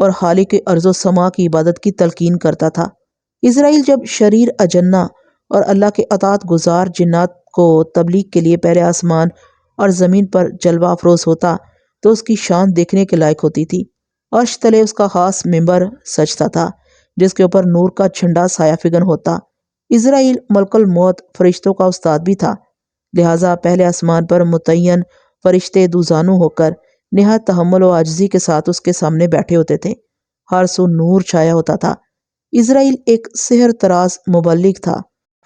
اور خالق ارض و سما کی عبادت کی تلقین کرتا تھا۔ اسرائیل جب شریر اجنہ اور اللہ کے اطاعت گزار جنات کو تبلیغ کے لیے پہلے آسمان اور زمین پر جلوہ افروز ہوتا تو اس کی شان دیکھنے کے لائق ہوتی تھی۔ عرش تلے اس کا خاص ممبر سجتا تھا جس کے اوپر نور کا جھنڈا سایہ فگن ہوتا۔ اسرائیل ملک الموت فرشتوں کا استاد بھی تھا، لہٰذا پہلے آسمان پر متعین فرشتے دوزانو ہو کر نہایت تحمل و عاجزی کے ساتھ اس کے سامنے بیٹھے ہوتے تھے۔ ہر سو نور چھایا ہوتا تھا۔ اسرائیل ایک سحر تراز مبلغ تھا۔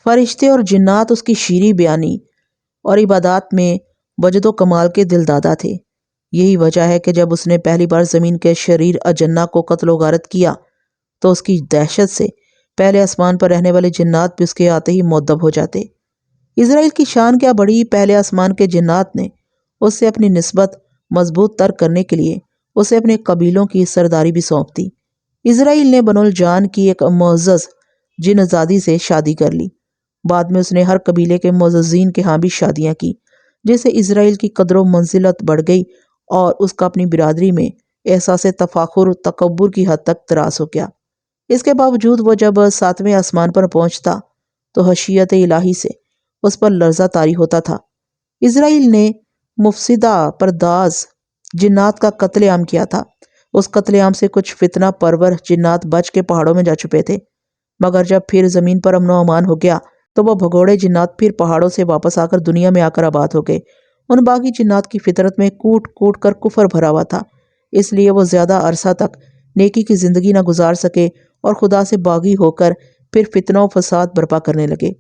فرشتے اور جنات اس کی شیریں بیانی اور عبادات میں وجد و کمال کے دل دادا تھے۔ یہی وجہ ہے کہ جب اس نے پہلی بار زمین کے شریر اجنہ کو قتل و غارت کیا تو اس کی دہشت سے پہلے آسمان پر رہنے والے جنات بھی اس کے آتے ہی مؤدب ہو جاتے۔ اسرائیل کی شان کیا بڑی، پہلے آسمان کے جنات نے اس سے اپنی نسبت مضبوط تر کرنے کے لیے اسے اپنے قبیلوں کی سرداری بھی سونپ دی۔ اسرائیل نے بنو الجان کی ایک معزز جن زادی سے شادی کر لی۔ بعد میں اس نے ہر قبیلے کے معززین کے ہاں بھی شادیاں کی، جس سے اسرائیل کی قدر و منزلت بڑھ گئی اور اس کا اپنی برادری میں احساس تفاخر تکبر کی حد تک تراس ہو گیا۔ اس کے باوجود وہ جب 7ویں آسمان پر پہنچتا تو خشیت الہی سے اس پر لرزہ طاری ہوتا تھا۔ اسرائیل نے مفسدہ پرداز جنات کا قتل عام کیا تھا۔ اس قتل عام سے کچھ فتنہ پرور جنات بچ کے پہاڑوں میں جا چھپے تھے، مگر جب پھر زمین پر امن و امان ہو گیا تو وہ بھگوڑے جنات پھر پہاڑوں سے واپس آ کر دنیا میں آ کر آباد ہو گئے۔ ان باغی جنات کی فطرت میں کوٹ کوٹ کر کفر بھرا ہوا تھا، اس لیے وہ زیادہ عرصہ تک نیکی کی زندگی نہ گزار سکے اور خدا سے باغی ہو کر پھر فتنہ و فساد برپا کرنے لگے۔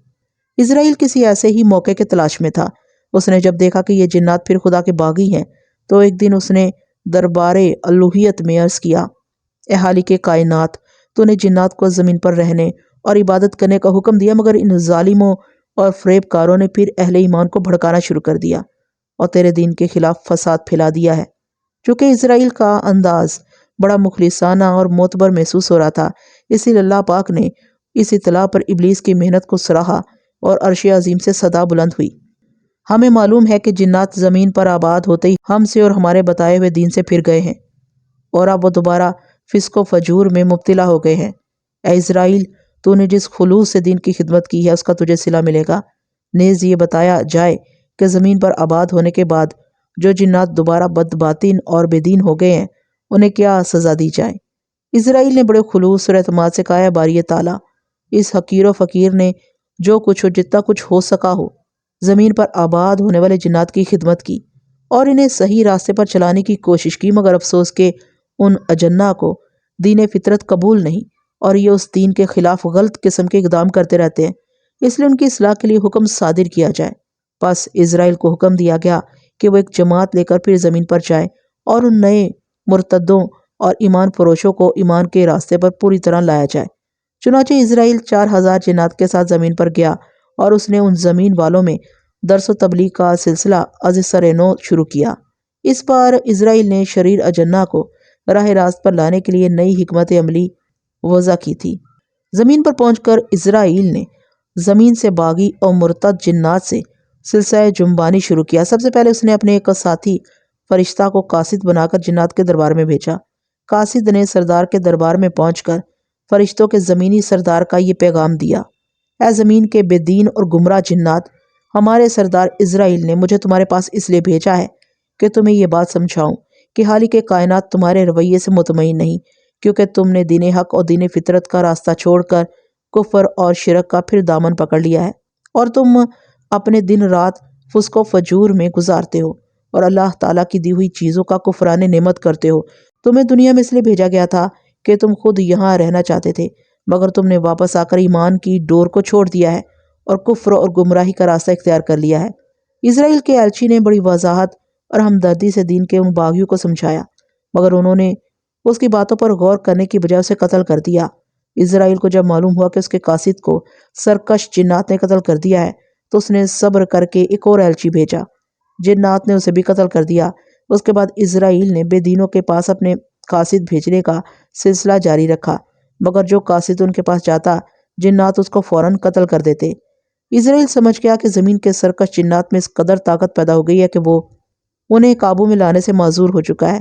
اسرائیل کسی ایسے ہی موقع کے تلاش میں تھا۔ اس نے جب دیکھا کہ یہ جنات پھر خدا کے باغی ہیں تو ایک دن اس نے دربار الوہیت میں عرض کیا، اے خالق کائنات، تو نے جنات کو زمین پر رہنے اور عبادت کرنے کا حکم دیا، مگر ان ظالموں اور فریب کاروں نے پھر اہل ایمان کو بھڑکانا شروع کر دیا اور تیرے دین کے خلاف فساد پھیلا دیا ہے۔ چونکہ اسرائیل کا انداز بڑا مخلصانہ اور معتبر محسوس ہو رہا تھا، اسی لیے اللہ پاک نے اس اطلاع پر ابلیس کی محنت کو سراہا اور عرش عظیم سے صدا بلند ہوئی، ہمیں معلوم ہے کہ جنات زمین پر آباد ہوتے ہی ہم سے اور ہمارے بتائے ہوئے دین سے پھر گئے ہیں اور اب وہ دوبارہ فسق و فجور میں مبتلا ہو گئے ہیں۔ اے اسرائیل، تو نے جس خلوص سے دین کی خدمت کی ہے اس کا تجھے صلہ ملے گا۔ نیز یہ بتایا جائے کہ زمین پر آباد ہونے کے بعد جو جنات دوبارہ بد باطن اور بے دین ہو گئے ہیں انہیں کیا سزا دی جائے۔ اسرائیل نے بڑے خلوص اور اعتماد سے کہا، باری تعالیٰ، اس حقیر و فقیر نے جو کچھ ہو جتنا کچھ ہو سکا ہو زمین پر آباد ہونے والے جنات کی خدمت کی اور انہیں صحیح راستے پر چلانے کی کوشش کی، مگر افسوس کہ ان اجنہ کو دین فطرت قبول نہیں اور یہ اس دین کے خلاف غلط قسم کے اقدام کرتے رہتے ہیں، اس لیے ان کی اصلاح کے لیے حکم صادر کیا جائے۔ پس اسرائیل کو حکم دیا گیا کہ وہ ایک جماعت لے کر پھر زمین پر جائے اور ان نئے مرتدوں اور ایمان فروشوں کو ایمان کے راستے پر پوری طرح لایا جائے۔ چنانچہ اسرائیل 4000 جنات کے ساتھ زمین پر گیا اور اس نے ان زمین والوں میں درس و تبلیغ کا سلسلہ از سر نو شروع کیا۔ اس بار اسرائیل نے شریر اجنہ کو راہ راست پر لانے کے لیے نئی حکمت عملی وضع کی تھی۔ زمین پر پہنچ کر اسرائیل نے زمین سے باغی اور مرتد جنات سے سلسلہ جنبانی شروع کیا۔ سب سے پہلے اس نے اپنے ایک ساتھی فرشتہ کو قاصد بنا کر جنات کے دربار میں بھیجا۔ قاصد نے سردار کے دربار میں پہنچ کر فرشتوں کے زمینی سردار کا یہ پیغام دیا، اے زمین کے بے دین اور گمراہ جنات، ہمارے سردار اسرائیل نے مجھے تمہارے پاس اس لیے بھیجا ہے کہ تمہیں یہ بات سمجھاؤں کہ خالق کائنات تمہارے رویے سے مطمئن نہیں، کیونکہ تم نے دین حق اور دین فطرت کا راستہ چھوڑ کر کفر اور شرک کا پھر دامن پکڑ لیا ہے، اور تم اپنے دن رات فسق و فجور میں گزارتے ہو اور اللہ تعالیٰ کی دی ہوئی چیزوں کا کفران نعمت کرتے ہو۔ تمہیں دنیا میں اس لیے بھیجا گیا تھا کہ تم خود یہاں رہنا چاہتے تھے، مگر تم نے واپس آ کر ایمان کی ڈور کو چھوڑ دیا ہے اور کفر اور گمراہی کا راستہ اختیار کر لیا ہے۔ اسرائیل کے ایلچی نے بڑی وضاحت اور ہمدردی سے دین کے ان باغیوں کو سمجھایا، مگر انہوں نے اس کی باتوں پر غور کرنے کی بجائے اسے قتل کر دیا۔ اسرائیل کو جب معلوم ہوا کہ اس کے قاصد کو سرکش جنات نے قتل کر دیا ہے تو اس نے صبر کر کے ایک اور ایلچی بھیجا۔ جنات نے اسے بھی قتل کر دیا۔ اس کے بعد اسرائیل نے بے دینوں کے پاس اپنے قاصد بھیجنے کا سلسلہ جاری رکھا، مگر جو قاصد ان کے پاس جاتا جنات اس کو فوراً قتل کر دیتے۔ اسرائیل سمجھ گیا کہ زمین کے سرکش جنات میں اس قدر طاقت پیدا ہو گئی ہے کہ وہ انہیں قابو میں لانے سے معذور ہو چکا ہے۔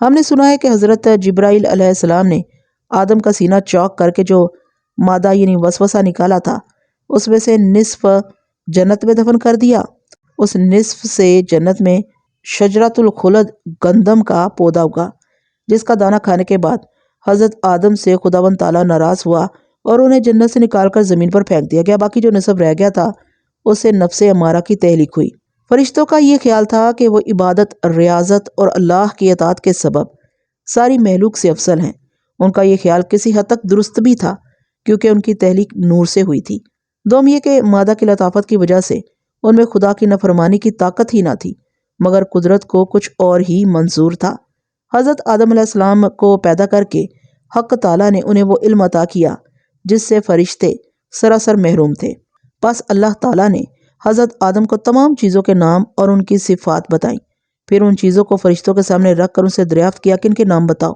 ہم نے سنا ہے کہ حضرت جبرائیل علیہ السلام نے آدم کا سینہ چوک کر کے جو مادہ یعنی وسوسہ نکالا تھا اس میں سے نصف جنت میں دفن کر دیا۔ اس نصف سے جنت میں شجرۃ الخلد گندم کا پودا اگا، جس کا دانہ کھانے کے بعد حضرت آدم سے خداوند تعالیٰ ناراض ہوا اور انہیں جنت سے نکال کر زمین پر پھینک دیا گیا۔ باقی جو نصف رہ گیا تھا اس سے نفس امارہ کی تحلیق ہوئی۔ فرشتوں کا یہ خیال تھا کہ وہ عبادت، ریاضت اور اللہ کی اطاعت کے سبب ساری مخلوق سے افضل ہیں۔ ان کا یہ خیال کسی حد تک درست بھی تھا کیونکہ ان کی تحلیق نور سے ہوئی تھی۔ دوم یہ کہ مادہ کی لطافت کی وجہ سے ان میں خدا کی نافرمانی کی طاقت ہی نہ تھی، مگر قدرت کو کچھ اور ہی منظور تھا۔ حضرت آدم علیہ السلام کو پیدا کر کے حق تعالیٰ نے انہیں وہ علم عطا کیا جس سے فرشتے سراسر محروم تھے۔ پس اللہ تعالیٰ نے حضرت آدم کو تمام چیزوں کے نام اور ان کی صفات بتائیں۔ پھر ان چیزوں کو فرشتوں کے سامنے رکھ کر ان سے دریافت کیا کہ ان کے نام بتاؤ۔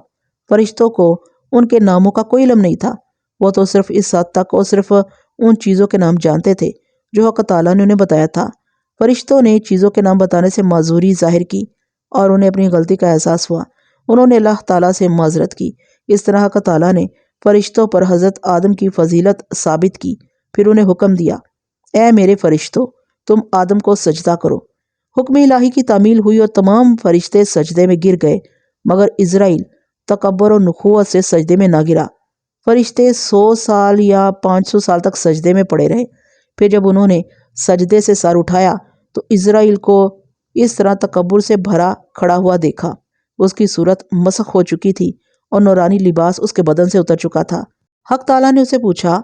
فرشتوں کو ان کے ناموں کا کوئی علم نہیں تھا، وہ تو صرف اس حد تک اور صرف ان چیزوں کے نام جانتے تھے جو حق تعالیٰ نے انہیں بتایا تھا۔ فرشتوں نے چیزوں کے نام بتانے سے معذوری ظاہر کی اور انہیں اپنی غلطی کا احساس ہوا۔ انہوں نے اللہ تعالیٰ سے معذرت کی۔ اس طرح حق تعالیٰ نے فرشتوں پر حضرت آدم کی فضیلت ثابت کی، پھر انہیں حکم دیا، اے میرے فرشتوں، تم آدم کو سجدہ کرو۔ حکم الہی کی تعمیل ہوئی اور تمام فرشتے سجدے میں گر گئے، مگر اسرائیل تکبر و نخوت سے سجدے میں نہ گرا۔ فرشتے 100 سال یا 500 سال تک سجدے میں پڑے رہے۔ پھر جب انہوں نے سجدے سے سر اٹھایا تو اسرائیل کو اس طرح تکبر سے بھرا کھڑا ہوا دیکھا۔ اس کی صورت مسخ ہو چکی تھی اور نورانی لباس اس کے بدن سے اتر چکا تھا۔ حق تعالیٰ نے اسے پوچھا،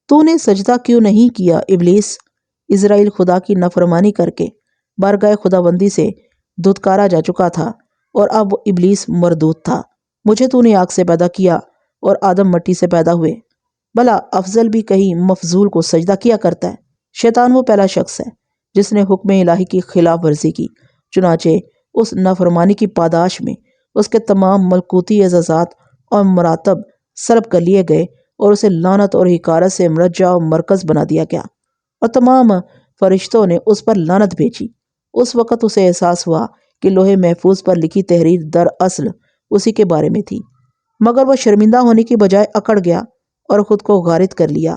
تو نے سجدہ کیوں نہیں کیا ابلیس؟ اسرائیل خدا کی نافرمانی کر کے بارگاہ خداوندی سے دھتکارا جا چکا تھا اور اب وہ ابلیس مردود تھا۔ مجھے تو نے آگ سے پیدا کیا اور آدم مٹی سے پیدا ہوئے، بھلا افضل بھی کہیں مفضول کو سجدہ کیا کرتا ہے؟ شیطان وہ پہلا شخص ہے جس نے حکم الہی کی خلاف ورزی کی، چنانچہ اس نافرمانی کی پاداش میں اس کے تمام ملکوتی اعزازات اور مراتب سلب کر لیے گئے اور اسے لعنت اور حقارت سے مرجع و مرکز بنا دیا گیا، اور تمام فرشتوں نے اس پر لعنت بھیجی۔ اس وقت اسے احساس ہوا کہ لوح محفوظ پر لکھی تحریر دراصل اسی کے بارے میں تھی، مگر وہ شرمندہ ہونے کی بجائے اکڑ گیا اور خود کو غارت کر لیا۔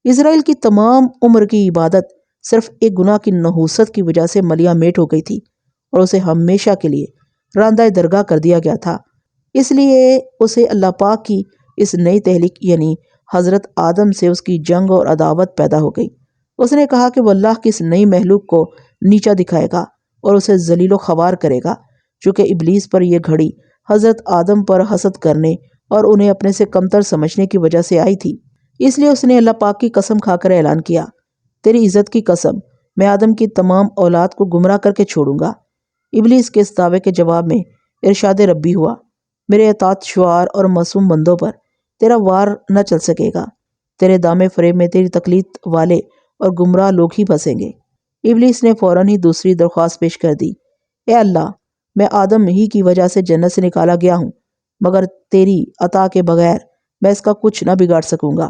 اسرائیل کی تمام عمر کی عبادت صرف ایک گناہ کی نحوست کی وجہ سے ملیہ میٹ ہو گئی تھی اور اسے ہمیشہ کے لیے راندہ درگاہ کر دیا گیا تھا۔ اس لیے اسے اللہ پاک کی اس نئی تحلیق یعنی حضرت آدم سے اس کی جنگ اور عداوت پیدا ہو گئی۔ اس نے کہا کہ وہ اللہ کی اس نئی مخلوق کو نیچا دکھائے گا اور اسے ذلیل و خوار کرے گا، چونکہ ابلیس پر یہ گھڑی حضرت آدم پر حسد کرنے اور انہیں اپنے سے کمتر سمجھنے کی وجہ سے آئی تھی۔ اس لیے اس نے اللہ پاک کی قسم کھا کر اعلان کیا، تیری عزت کی قسم، میں آدم کی تمام اولاد کو گمراہ کر کے چھوڑوں گا۔ ابلیس کے اس دعوے کے جواب میں ارشاد ربی ہوا، میرے اطاعت شعار اور معصوم بندوں پر تیرا وار نہ چل سکے گا، تیرے دامے فریب میں تیری تقلید والے اور گمراہ لوگ ہی پھنسیں گے۔ ابلیس نے فوراً ہی دوسری درخواست پیش کر دی، اے اللہ، میں آدم ہی کی وجہ سے جنت سے نکالا گیا ہوں، مگر تیری عطا کے بغیر میں اس کا کچھ نہ بگاڑ سکوں گا۔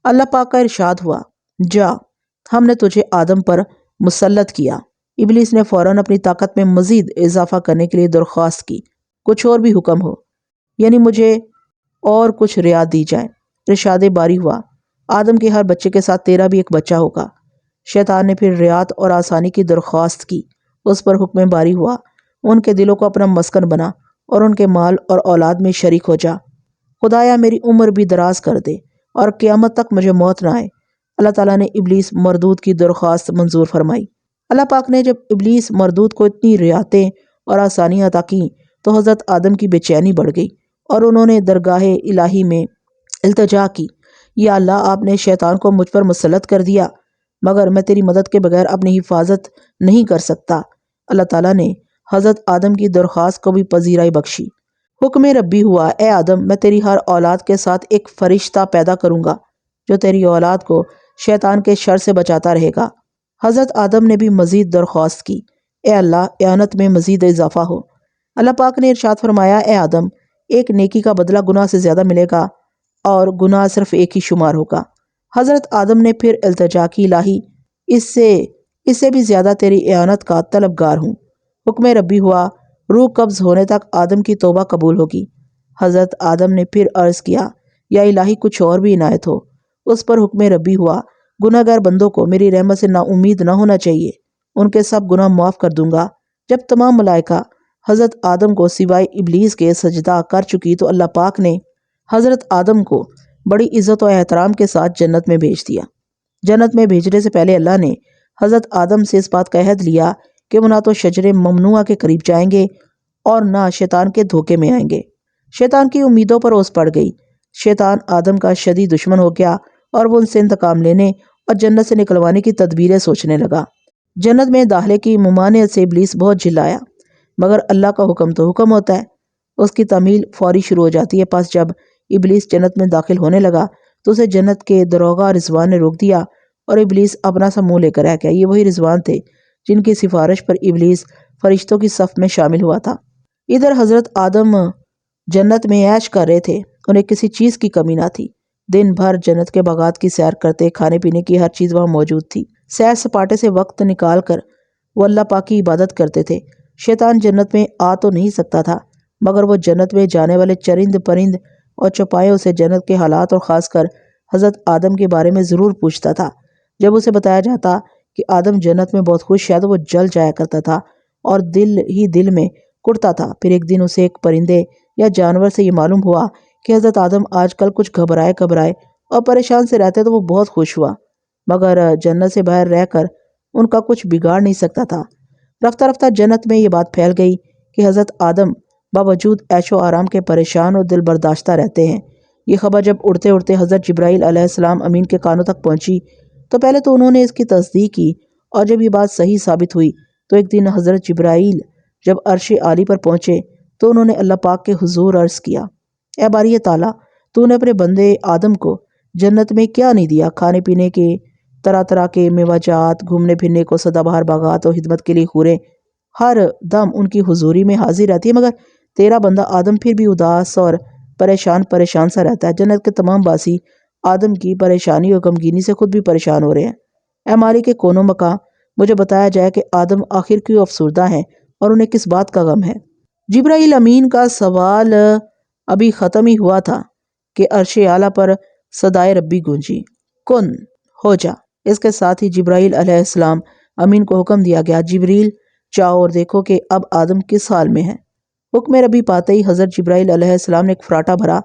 اللہ پاک کا ارشاد ہوا، جا، ہم نے تجھے آدم پر مسلط کیا۔ ابلیس نے فوراً اپنی طاقت میں مزید اضافہ کرنے کے لیے درخواست کی، کچھ اور بھی حکم ہو، یعنی مجھے اور کچھ رعایت دی جائے۔ ارشاد باری ہوا، آدم کے ہر بچے کے ساتھ تیرا بھی ایک بچہ ہوگا۔ شیطان نے پھر رعایت اور آسانی کی درخواست کی۔ اس پر حکم باری ہوا، ان کے دلوں کو اپنا مسکن بنا اور ان کے مال اور اولاد میں شریک ہو جا۔ خدایا میری عمر بھی دراز کر دے اور قیامت تک مجھے موت نہ آئے۔ اللہ تعالیٰ نے ابلیس مردود کی درخواست منظور فرمائی۔ اللہ پاک نے جب ابلیس مردود کو اتنی رعایتیں اور آسانیاں عطا کیں تو حضرت آدم کی بے چینی بڑھ گئی اور انہوں نے درگاہ الہی میں التجا کی، یا اللہ، آپ نے شیطان کو مجھ پر مسلط کر دیا، مگر میں تیری مدد کے بغیر اپنی حفاظت نہیں کر سکتا۔ اللہ تعالیٰ نے حضرت آدم کی درخواست کو بھی پذیرائی بخشی۔ حکم ربی ہوا، اے آدم، میں تیری ہر اولاد کے ساتھ ایک فرشتہ پیدا کروں گا جو تیری اولاد کو شیطان کے شر سے بچاتا رہے گا۔ حضرت آدم نے بھی مزید درخواست کی، اے اللہ، اعانت میں مزید اضافہ ہو۔ اللہ پاک نے ارشاد فرمایا، اے آدم، ایک نیکی کا بدلہ گناہ سے زیادہ ملے گا اور گناہ صرف ایک ہی شمار ہوگا۔ حضرت آدم نے پھر التجا کی، الہی، اس سے بھی زیادہ تیری اعانت کا طلبگار ہوں۔ حکم ربی ہوا، روح قبض ہونے تک آدم کی توبہ قبول ہوگی۔ حضرت آدم نے پھر عرض کیا، یا الہی کچھ اور بھی عنایت ہو۔ اس پر حکم ربی ہوا، گناہ گار بندوں کو میری رحمت سے نا امید نہ ہونا چاہیے، ان کے سب گناہ معاف کر دوں گا۔ جب تمام ملائکہ حضرت آدم کو سوائے ابلیس کے سجدہ کر چکی تو اللہ پاک نے حضرت آدم کو بڑی عزت و احترام کے ساتھ جنت میں بھیج دیا۔ جنت میں بھیجنے سے پہلے اللہ نے حضرت آدم سے اس بات کا عہد لیا کہ وہ نہ تو شجر ممنوعہ کے قریب جائیں گے اور نہ شیطان کے دھوکے میں آئیں گے۔ شیطان کی امیدوں پر اوس پڑ گئی۔ شیطان آدم کا شدید دشمن ہو گیا اور وہ ان سے انتقام لینے اور جنت سے نکلوانے کی تدبیریں سوچنے لگا۔ جنت میں داخلے کی ممانعت سے ابلیس بہت جھلایا، مگر اللہ کا حکم تو حکم ہوتا ہے، اس کی تعمیل فوری شروع ہو جاتی ہے۔ پس جب ابلیس جنت میں داخل ہونے لگا تو اسے جنت کے داروغہ رضوان نے روک دیا اور ابلیس اپنا سا منہ لے کر رہ گیا۔ یہ وہی رضوان تھے جن کی سفارش پر ابلیس فرشتوں کی صف میں شامل ہوا تھا۔ ادھر حضرت آدم جنت میں عیش کر رہے تھے، انہیں کسی چیز کی کمی نہ تھی۔ دن بھر جنت کے باغات کی سیر کرتے، کھانے پینے کی ہر چیز وہاں موجود تھی۔ سیر سپاٹے سے وقت نکال کر وہ اللہ پاک کی عبادت کرتے تھے۔ شیطان جنت میں آ تو نہیں سکتا تھا، مگر وہ جنت میں جانے والے چرند پرند اور چوپایوں سے جنت کے حالات اور خاص کر حضرت آدم کے بارے میں ضرور پوچھتا تھا۔ جب اسے بتایا جاتا کہ آدم جنت میں بہت خوش ہے تو وہ جل جایا کرتا تھا اور دل ہی دل میں کڑتا تھا۔ پھر ایک دن اسے ایک پرندے یا جانور سے یہ معلوم ہوا کہ حضرت آدم آج کل کچھ گھبرائے اور پریشان سے رہتے تو وہ بہت خوش ہوا، مگر جنت سے باہر رہ کر ان کا کچھ بگاڑ نہیں سکتا تھا۔ رفتہ رفتہ جنت میں یہ بات پھیل گئی کہ حضرت آدم باوجود عیش و آرام کے پریشان اور دل برداشتہ رہتے ہیں۔ یہ خبر جب اڑتے اڑتے حضرت جبرائیل علیہ السلام امین کے کانوں تک پہنچی تو پہلے تو انہوں نے اس کی تصدیق کی، اور جب یہ بات صحیح ثابت ہوئی تو ایک دن حضرت جبرائیل جب عرش عالی پر پہنچے تو انہوں نے اللہ پاک کے حضور عرض کیا، اے باری تعالیٰ، تو نے اپنے بندے آدم کو جنت میں کیا نہیں دیا؟ کھانے پینے کے طرح طرح کے میوہ جات، گھومنے پھرنے کو سدا بہار باغات اور خدمت کے لیے حوریں ہر دم ان کی حضوری میں حاضر رہتی ہے، مگر تیرا بندہ آدم پھر بھی اداس اور پریشان سا رہتا ہے۔ جنت کے تمام باسی آدم کی پریشانی اور غمگینی سے خود بھی پریشان ہو رہے ہیں۔ اے مالک کے کونوں مکاں، مجھے بتایا جائے کہ آدم آخر کیوں افسردہ ہیں اور انہیں کس بات کا غم ہے؟ جبرائیل امین کا سوال ابھی ختم ہی ہوا تھا کہ عرش اعلیٰ پر صدائے ربی گونجی، کن ہو جا۔ اس کے ساتھ ہی جبرائیل علیہ السلام امین کو حکم دیا گیا، جبریل جاؤ اور دیکھو کہ اب آدم کس حال میں ہے۔ حکم ربی پاتے ہی حضرت جبرائیل علیہ السلام نے ایک فراٹا بھرا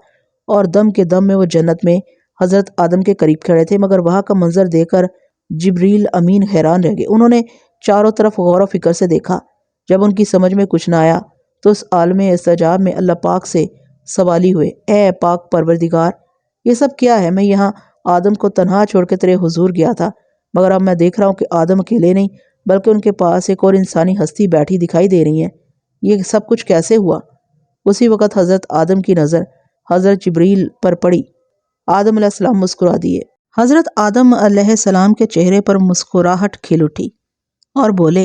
اور دم کے دم میں وہ جنت میں حضرت آدم کے قریب کھڑے تھے، مگر وہاں کا منظر دیکھ کر جبریل امین حیران رہ گئے۔ انہوں نے چاروں طرف غور و فکر سے دیکھا۔ جب ان کی سمجھ میں کچھ نہ آیا تو اس عالم استجاب میں اللہ پاک سے سوالی ہوئے، اے پاک پروردگار، یہ سب کیا ہے؟ میں یہاں آدم کو تنہا چھوڑ کے تیرے حضور گیا تھا، مگر اب میں دیکھ رہا ہوں کہ آدم اکیلے نہیں بلکہ ان کے پاس ایک اور انسانی ہستی بیٹھی دکھائی دے رہی ہے۔ یہ سب کچھ کیسے ہوا؟ اسی وقت حضرت آدم کی نظر حضرت جبریل پر پڑی۔ آدم علیہ السلام مسکرا دیے۔ حضرت آدم علیہ السلام کے چہرے پر مسکراہٹ کھل اٹھی اور بولے،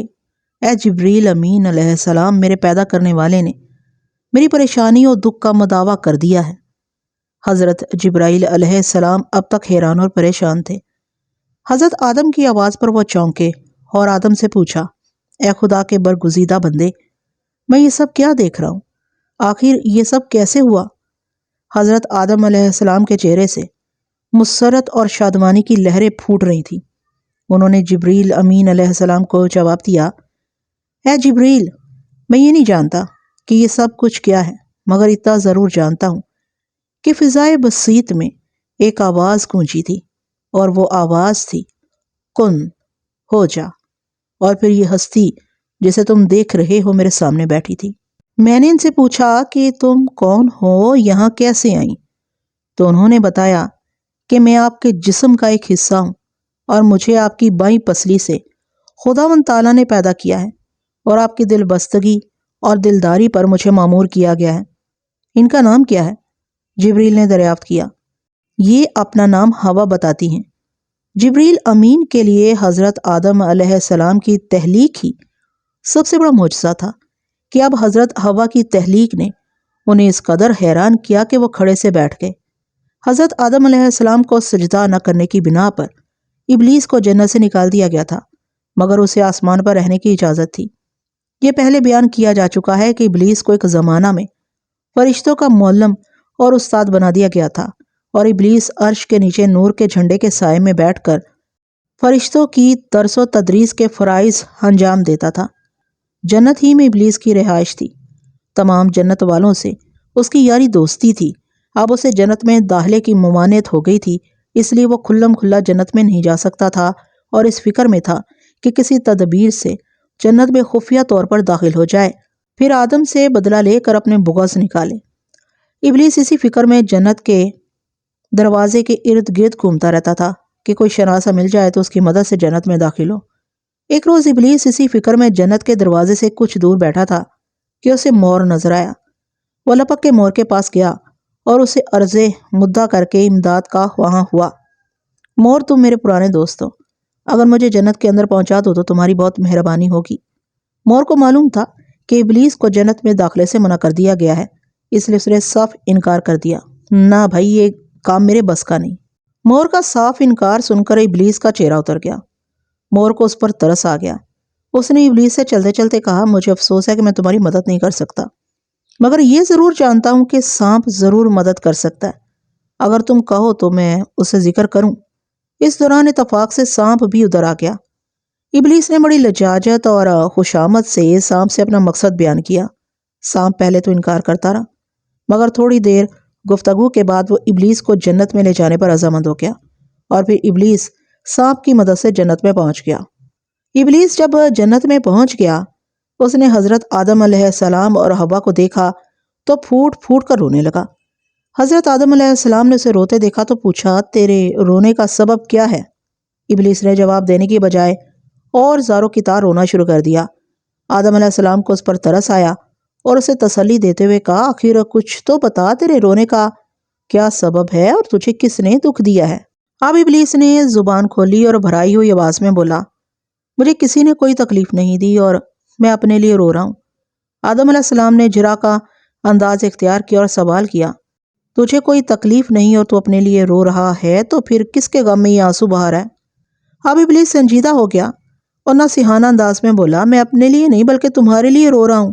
اے جبریل امین علیہ السلام، میرے پیدا کرنے والے نے میری پریشانی اور دکھ کا مداوع کر دیا ہے۔ حضرت جبرائیل علیہ السلام اب تک حیران اور پریشان تھے۔ حضرت آدم کی آواز پر وہ چونکے اور آدم سے پوچھا، اے خدا کے برگزیدہ بندے، میں یہ سب کیا دیکھ رہا ہوں؟ آخر یہ سب کیسے ہوا؟ حضرت آدم علیہ السلام کے چہرے سے مسرت اور شادمانی کی لہریں پھوٹ رہی تھیں۔ انہوں نے جبریل امین علیہ السلام کو جواب دیا، اے جبریل، میں یہ نہیں جانتا کہ یہ سب کچھ کیا ہے، مگر اتنا ضرور جانتا ہوں کہ فضائے بسیط میں ایک آواز گونجی تھی، اور وہ آواز تھی، کن ہو جا۔ اور پھر یہ ہستی جسے تم دیکھ رہے ہو میرے سامنے بیٹھی تھی۔ میں نے ان سے پوچھا کہ تم کون ہو، یہاں کیسے آئیں؟ تو انہوں نے بتایا کہ میں آپ کے جسم کا ایک حصہ ہوں اور مجھے آپ کی بائیں پسلی سے خداوند تعالیٰ نے پیدا کیا ہے اور آپ کی دل بستگی اور دلداری پر مجھے مامور کیا گیا ہے۔ ان کا نام کیا ہے؟ جبریل نے دریافت کیا۔ یہ اپنا نام ہوا بتاتی ہیں۔ جبریل امین کے لیے حضرت آدم علیہ السلام کی تحلیق ہی سب سے بڑا معجزہ تھا کہ اب حضرت ہوا کی تحلیق نے انہیں اس قدر حیران کیا کہ وہ کھڑے سے بیٹھ گئے۔ حضرت آدم علیہ السلام کو سجدہ نہ کرنے کی بنا پر ابلیس کو جنت سے نکال دیا گیا تھا، مگر اسے آسمان پر رہنے کی اجازت تھی۔ یہ پہلے بیان کیا جا چکا ہے کہ ابلیس کو ایک زمانہ میں فرشتوں کا معلم اور استاد بنا دیا گیا تھا، اور ابلیس عرش کے نیچے نور کے جھنڈے کے سائے میں بیٹھ کر فرشتوں کی درس و تدریس کے فرائض انجام دیتا تھا۔ جنت ہی میں ابلیس کی رہائش تھی، تمام جنت والوں سے اس کی یاری دوستی تھی۔ اب اسے جنت میں داخلے کی ممانعت ہو گئی تھی، اس لیے وہ کھلم کھلا جنت میں نہیں جا سکتا تھا اور اس فکر میں تھا کہ کسی تدبیر سے جنت میں خفیہ طور پر داخل ہو جائے، پھر آدم سے بدلہ لے کر اپنے بغض نکالے۔ ابلیس اسی فکر میں جنت کے دروازے کے ارد گرد گھومتا رہتا تھا کہ کوئی شناسہ مل جائے تو اس کی مدد سے جنت میں داخل ہو۔ ایک روز ابلیس اسی فکر میں جنت کے دروازے سے کچھ دور بیٹھا تھا کہ اسے مور نظر آیا۔ وہ لپک کے مور کے پاس گیا اور اسے عرض مدعا کر کے امداد کا خواہاں ہوا۔ مور، تم میرے پرانے دوست ہو، اگر مجھے جنت کے اندر پہنچا دو تو تمہاری بہت مہربانی ہوگی۔ مور کو معلوم تھا کہ ابلیس کو جنت میں داخلے سے منع کر دیا گیا ہے، اس لیے اس نے صاف انکار کر دیا۔ نہ بھائی، یہ کام میرے بس کا نہیں۔ مور کا صاف انکار سن کر ابلیس کا چہرہ اتر گیا۔ مور کو اس پر ترس آ گیا۔ اس نے ابلیس سے چلتے چلتے کہا، مجھے افسوس ہے کہ میں تمہاری مدد نہیں کر سکتا، مگر یہ ضرور جانتا ہوں کہ سانپ ضرور مدد کر سکتا ہے۔ اگر تم کہو تو میں اسے ذکر کروں۔ اس دوران اتفاق سے سانپ بھی ادھر آ گیا۔ ابلیس نے بڑی لجاجت اور خوشامد سے سانپ سے اپنا مقصد بیان کیا۔ سانپ پہلے تو انکار کرتا رہا، مگر تھوڑی دیر گفتگو کے بعد وہ ابلیس کو جنت میں لے جانے پر رضامند ہو گیا، اور پھر ابلیس سانپ کی مدد سے جنت میں پہنچ گیا۔ ابلیس جب جنت میں پہنچ گیا، اس نے حضرت آدم علیہ السلام اور حوا کو دیکھا تو پھوٹ پھوٹ کر رونے لگا۔ حضرت آدم علیہ السلام نے اسے روتے دیکھا تو پوچھا، تیرے رونے کا سبب کیا ہے؟ ابلیس نے جواب دینے کی بجائے اور زاروں کی طرح رونا شروع کر دیا۔ آدم علیہ السلام کو اس پر ترس آیا اور اسے تسلی دیتے ہوئے کہا، آخر کچھ تو بتا، تیرے رونے کا کیا سبب ہے اور تجھے کس نے دکھ دیا ہے؟ اب ابلیس نے زبان کھولی اور بھرائی ہوئی آواز میں بولا، مجھے کسی نے کوئی تکلیف نہیں دی اور میں اپنے لیے رو رہا ہوں۔ آدم علیہ السلام نے جرا کا انداز اختیار کیا اور سوال کیا، تجھے کوئی تکلیف نہیں اور تو اپنے لیے رو رہا ہے تو پھر کس کے غم میں یہ آنسو بہا رہا ہے؟ اب ابلیس سنجیدہ ہو گیا اور نصیحانہ انداز میں بولا، میں اپنے لیے نہیں بلکہ تمہارے لیے رو رہا ہوں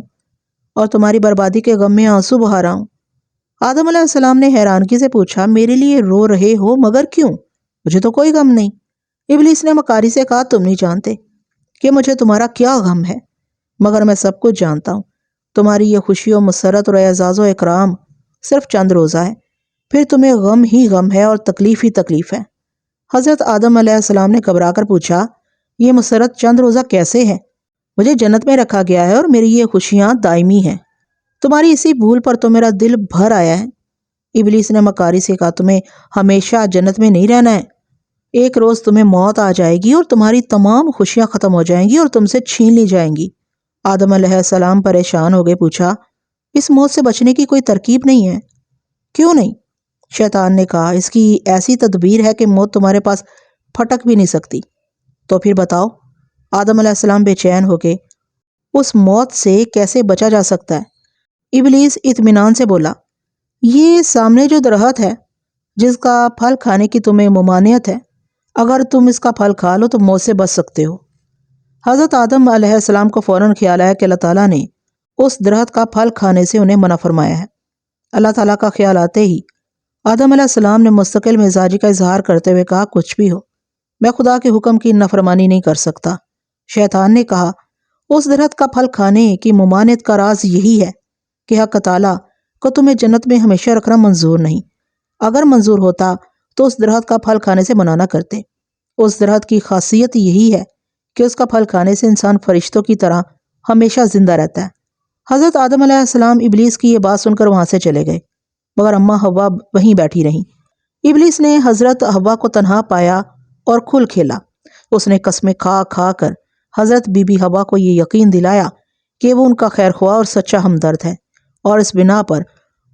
اور تمہاری بربادی کے غم میں آنسو بہا رہا ہوں۔ آدم علیہ السلام نے حیرانگی سے پوچھا، میرے لیے رو رہے ہو مگر کیوں؟ مجھے تو کوئی غم نہیں۔ ابلیس نے مکاری سے کہا، تم نہیں جانتے کہ مجھے تمہارا کیا غم ہے، مگر میں سب کچھ جانتا ہوں۔ تمہاری یہ خوشی و مسرت اور اعزاز و اکرام صرف چند روزہ ہے، پھر تمہیں غم ہی غم ہے اور تکلیف ہی تکلیف ہے۔ حضرت آدم علیہ السلام نے گھبرا کر پوچھا، یہ مسرت چند روزہ کیسے ہے؟ مجھے جنت میں رکھا گیا ہے اور میری یہ خوشیاں دائمی ہیں، تمہاری اسی بھول پر تو میرا دل بھر آیا ہے۔ ابلیس نے مکاری سے کہا، تمہیں ہمیشہ جنت میں نہیں رہنا ہے، ایک روز تمہیں موت آ جائے گی اور تمہاری تمام خوشیاں ختم ہو جائیں گی اور تم سے چھین لی جائیں گی۔ آدم علیہ السلام پریشان ہو گئے، پوچھا، اس موت سے بچنے کی کوئی ترکیب نہیں ہے؟ کیوں نہیں؟ شیطان نے کہا، اس کی ایسی تدبیر ہے کہ موت تمہارے پاس پھٹک بھی نہیں سکتی۔ تو پھر بتاؤ۔ آدم علیہ السلام بے چین ہو گئے، اس موت سے کیسے بچا جا سکتا ہے؟ ابلیس اطمینان سے بولا، یہ سامنے جو درخت ہے جس کا پھل کھانے کی تمہیں ممانعت ہے، اگر تم اس کا پھل کھا لو تو موت سے بچ سکتے ہو۔ حضرت آدم علیہ السلام کو فوراً خیال آیا کہ اللہ تعالیٰ نے اس درخت کا پھل کھانے سے انہیں منع فرمایا ہے۔ اللہ تعالیٰ کا خیال آتے ہی آدم علیہ السلام نے مستقل مزاجی کا اظہار کرتے ہوئے کہا، کچھ بھی ہو، میں خدا کے حکم کی نافرمانی نہیں کر سکتا۔ شیطان نے کہا، اس درخت کا پھل کھانے کی ممانعت کا راز یہی ہے کہ حق تعالیٰ کو تمہیں جنت میں ہمیشہ رکھنا منظور نہیں۔ اگر منظور ہوتا تو اس درخت کا پھل کھانے سے منع نہ کرتے۔ اس درخت کی خاصیت یہی ہے کہ اس کا پھل کھانے سے انسان فرشتوں کی طرح ہمیشہ زندہ رہتا ہے۔ حضرت آدم علیہ السلام ابلیس کی یہ بات سن کر وہاں سے چلے گئے، مگر اماں حوا وہیں بیٹھی رہیں۔ ابلیس نے حضرت حوا کو تنہا پایا اور کھل کھیلا۔ اس نے قسمیں کھا کھا کر حضرت بی بی حوا کو یہ یقین دلایا کہ وہ ان کا خیر خواہ اور سچا ہمدرد ہے، اور اس بنا پر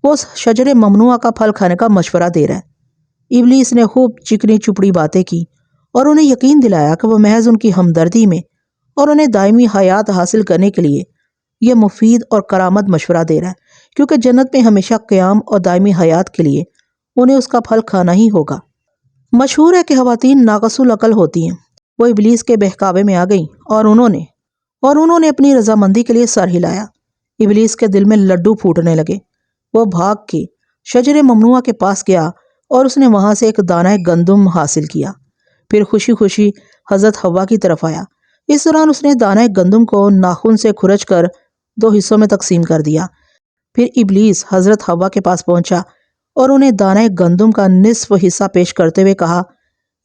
وہ اس شجر ممنوعہ کا پھل کھانے کا مشورہ دے رہا ہے۔ ابلیس نے خوب چکنی چپڑی باتیں کی اور انہیں یقین دلایا کہ وہ محض ان کی ہمدردی میں اور انہیں دائمی حیات حاصل کرنے کے لیے یہ مفید اور کارآمد مشورہ دے رہا ہے، کیونکہ جنت میں ہمیشہ قیام اور دائمی حیات کے لیے انہیں اس کا پھل کھانا ہی ہوگا۔ مشہور ہے کہ خواتین ناقص العقل ہوتی ہیں۔ وہ ابلیس کے بہکاوے میں آ گئیں اور انہوں نے اور انہوں نے اپنی رضامندی کے لیے سر ہلایا۔ ابلیس کے دل میں لڈو پھوٹنے لگے۔ وہ بھاگ کے شجر ممنوعہ کے پاس گیا اور اس نے وہاں سے ایک دانہ گندم حاصل کیا۔ پھر خوشی خوشی حضرت حوا کی طرف آیا۔ اس دوران اس نے دانہ گندم کو ناخن سے کھرچ کر 2 حصوں میں تقسیم کر دیا۔ پھر ابلیس حضرت حوا کے پاس پہنچا اور انہیں دانہ گندم کا نصف حصہ پیش کرتے ہوئے کہا،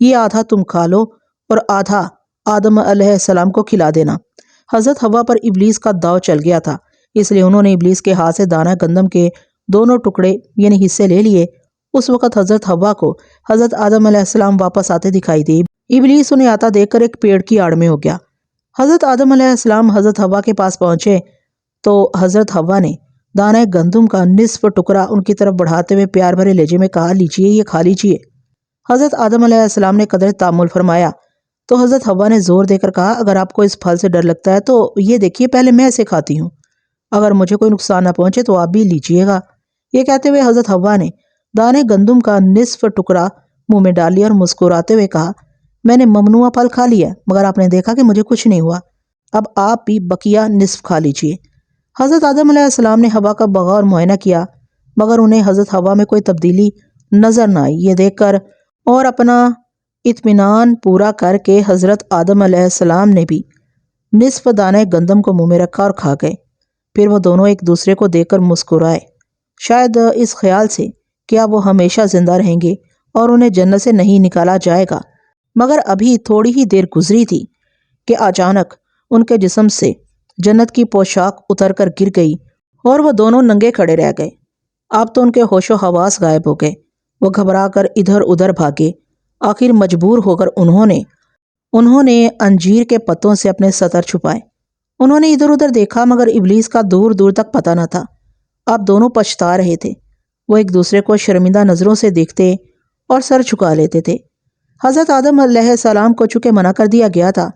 یہ آدھا تم کھا لو اور آدھا آدم علیہ السلام کو کھلا دینا۔ حضرت حوا پر ابلیس کا داؤ چل گیا تھا، اس لیے انہوں نے ابلیس کے ہاتھ سے دانہ گندم کے دونوں ٹکڑے یعنی حصے لے لیے۔ اس وقت حضرت حوا کو حضرت آدم علیہ السلام واپس آتے دکھائی دی۔ ابلیس انہیں آتا دیکھ کر ایک پیڑ کی آڑ میں ہو گیا۔ حضرت آدم علیہ السلام حضرت حوا کے پاس پہنچے تو حضرت حوا نے دانہ گندم کا نصف ٹکڑا ان کی طرف بڑھاتے ہوئے پیار بھرے لہجے میں کہا، لیجئے، یہ کھا لیجئے۔ حضرت آدم علیہ السلام نے قدر تامل فرمایا تو حضرت حوا نے زور دے کر کہا، اگر آپ کو اس پھل سے ڈر لگتا ہے تو یہ دیکھیے، پہلے میں اسے کھاتی ہوں، اگر مجھے کوئی نقصان نہ پہنچے تو آپ بھی لیجئے گا۔ یہ کہتے ہوئے حضرت حوا نے دانے گندم کا نصف ٹکڑا منہ میں ڈال لیا اور مسکراتے ہوئے کہا، میں نے ممنوعہ پھل کھا لیا مگر آپ نے دیکھا کہ مجھے کچھ نہیں ہوا، اب آپ بھی بقیہ نصف کھا لیجئے۔ حضرت آدم علیہ السلام نے حوا کا بغور معائنہ کیا مگر انہیں حضرت حوا میں کوئی تبدیلی نظر نہ آئی۔ یہ دیکھ کر اور اپنا اطمینان پورا کر کے حضرت آدم علیہ السلام نے بھی نصف دانہ گندم کو منہ میں رکھا اور کھا گئے۔ پھر وہ دونوں ایک دوسرے کو دیکھ کر مسکرائے، شاید اس خیال سے کہ اب وہ ہمیشہ زندہ رہیں گے اور انہیں جنت سے نہیں نکالا جائے گا۔ مگر ابھی تھوڑی ہی دیر گزری تھی کہ اچانک ان کے جسم سے جنت کی پوشاک اتر کر گر گئی اور وہ دونوں ننگے کھڑے رہ گئے۔ اب تو ان کے ہوش و حواس غائب ہو گئے۔ وہ گھبرا کر ادھر ادھر بھاگے۔ آخر مجبور ہو کر انہوں نے انجیر کے پتوں سے اپنے سطر چھپائے۔ انہوں نے ادھر ادھر دیکھا مگر ابلیس کا دور دور تک پتہ نہ تھا۔ اب دونوں پچھتا رہے تھے۔ وہ ایک دوسرے کو شرمندہ نظروں سے دیکھتے اور سر جھکا لیتے تھے۔ حضرت آدم علیہ السلام کو چونکہ منع کر دیا گیا تھا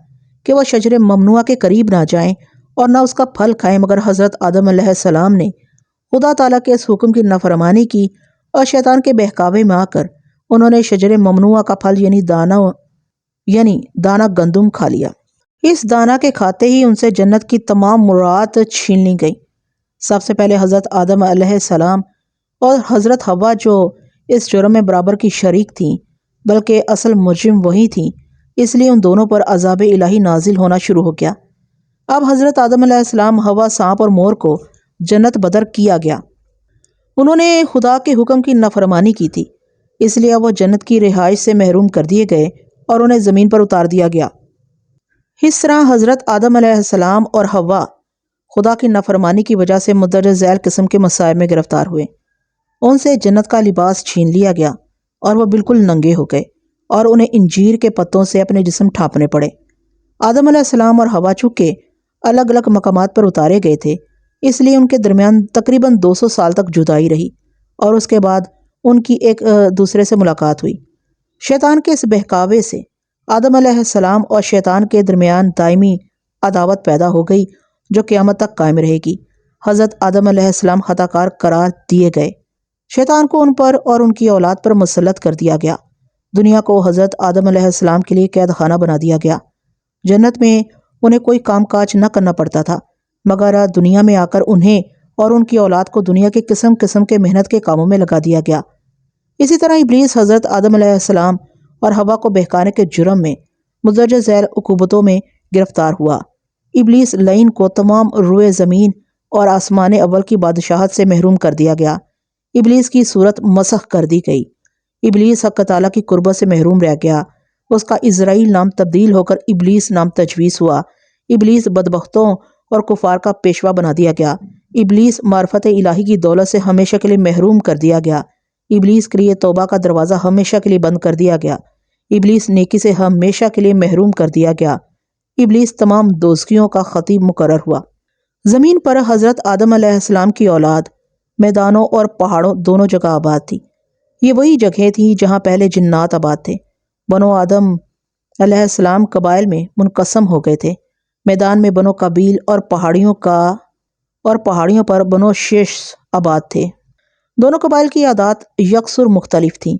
کہ وہ شجر ممنوعہ کے قریب نہ جائیں اور نہ اس کا پھل کھائیں، مگر حضرت آدم علیہ السلام نے خدا تعالیٰ کے اس حکم کی نافرمانی کی اور شیطان کے بہکاوے میں آ کر انہوں نے شجر ممنوعہ کا پھل یعنی دانہ گندم کھا لیا۔ اس دانہ کے کھاتے ہی ان سے جنت کی تمام مراد چھین لی گئی۔ سب سے پہلے حضرت آدم علیہ السلام اور حضرت حوا جو اس جرم میں برابر کی شریک تھیں بلکہ اصل مجرم وہی تھیں، اس لیے ان دونوں پر عذاب الہی نازل ہونا شروع ہو گیا۔ اب حضرت آدم علیہ السلام، حوا، سانپ اور مور کو جنت بدر کیا گیا۔ انہوں نے خدا کے حکم کی نافرمانی کی تھی، اس لیے اب وہ جنت کی رہائش سے محروم کر دیے گئے اور انہیں زمین پر اتار دیا گیا۔ اس طرح حضرت آدم علیہ السلام اور حوا خدا کی نافرمانی کی وجہ سے مندرجہ ذیل قسم کے مصائب میں گرفتار ہوئے۔ ان سے جنت کا لباس چھین لیا گیا اور وہ بالکل ننگے ہو گئے اور انہیں انجیر کے پتوں سے اپنے جسم ڈھانپنے پڑے۔ آدم علیہ السلام اور حوا چونکہ الگ الگ مقامات پر اتارے گئے تھے، اس لیے ان کے درمیان تقریباً 200 سال تک جدائی رہی اور اس کے بعد ان کی ایک دوسرے سے ملاقات ہوئی۔ شیطان کے اس بہکاوے سے آدم علیہ السلام اور شیطان کے درمیان دائمی عداوت پیدا ہو گئی جو قیامت تک قائم رہے گی۔ حضرت آدم علیہ السلام خطا کار قرار دیے گئے۔ شیطان کو ان پر اور ان کی اولاد پر مسلط کر دیا گیا۔ دنیا کو حضرت آدم علیہ السلام کے لیے قید خانہ بنا دیا گیا۔ جنت میں انہیں کوئی کام کاج نہ کرنا پڑتا تھا مگر دنیا میں آ کر انہیں اور ان کی اولاد کو دنیا کے قسم قسم کے محنت کے کاموں میں لگا دیا گیا۔ اسی طرح ابلیس حضرت آدم علیہ السلام اور حوا کو بہکانے کے جرم میں مندرجہ ذیل عقوبتوں میں گرفتار ہوا۔ ابلیس لعین کو تمام روئے زمین اور آسمان اول کی بادشاہت سے محروم کر دیا گیا۔ ابلیس کی صورت مسخ کر دی گئی۔ ابلیس حق تعالیٰ کی قربت سے محروم رہ گیا۔ اس کا عزرائیل نام تبدیل ہو کر ابلیس نام تجویز ہوا۔ ابلیس بدبختوں اور کفار کا پیشوا بنا دیا گیا۔ ابلیس معرفت الہی کی دولت سے ہمیشہ کے لیے محروم کر دیا گیا۔ ابلیس کے لیے توبہ کا دروازہ ہمیشہ کے لیے بند کر دیا گیا۔ ابلیس نیکی سے ہمیشہ کے لیے محروم کر دیا گیا۔ ابلیس تمام دوزخیوں کا خطیب مقرر ہوا۔ زمین پر حضرت آدم علیہ السلام کی اولاد میدانوں اور پہاڑوں دونوں جگہ آباد تھی۔ یہ وہی جگہیں تھیں جہاں پہلے جنات آباد تھے۔ بنو آدم علیہ السلام قبائل میں منقسم ہو گئے تھے۔ میدان میں بنو قبیل اور پہاڑیوں پر بنو شیش آباد تھے۔ دونوں قبائل کی عادات یکسر مختلف تھیں۔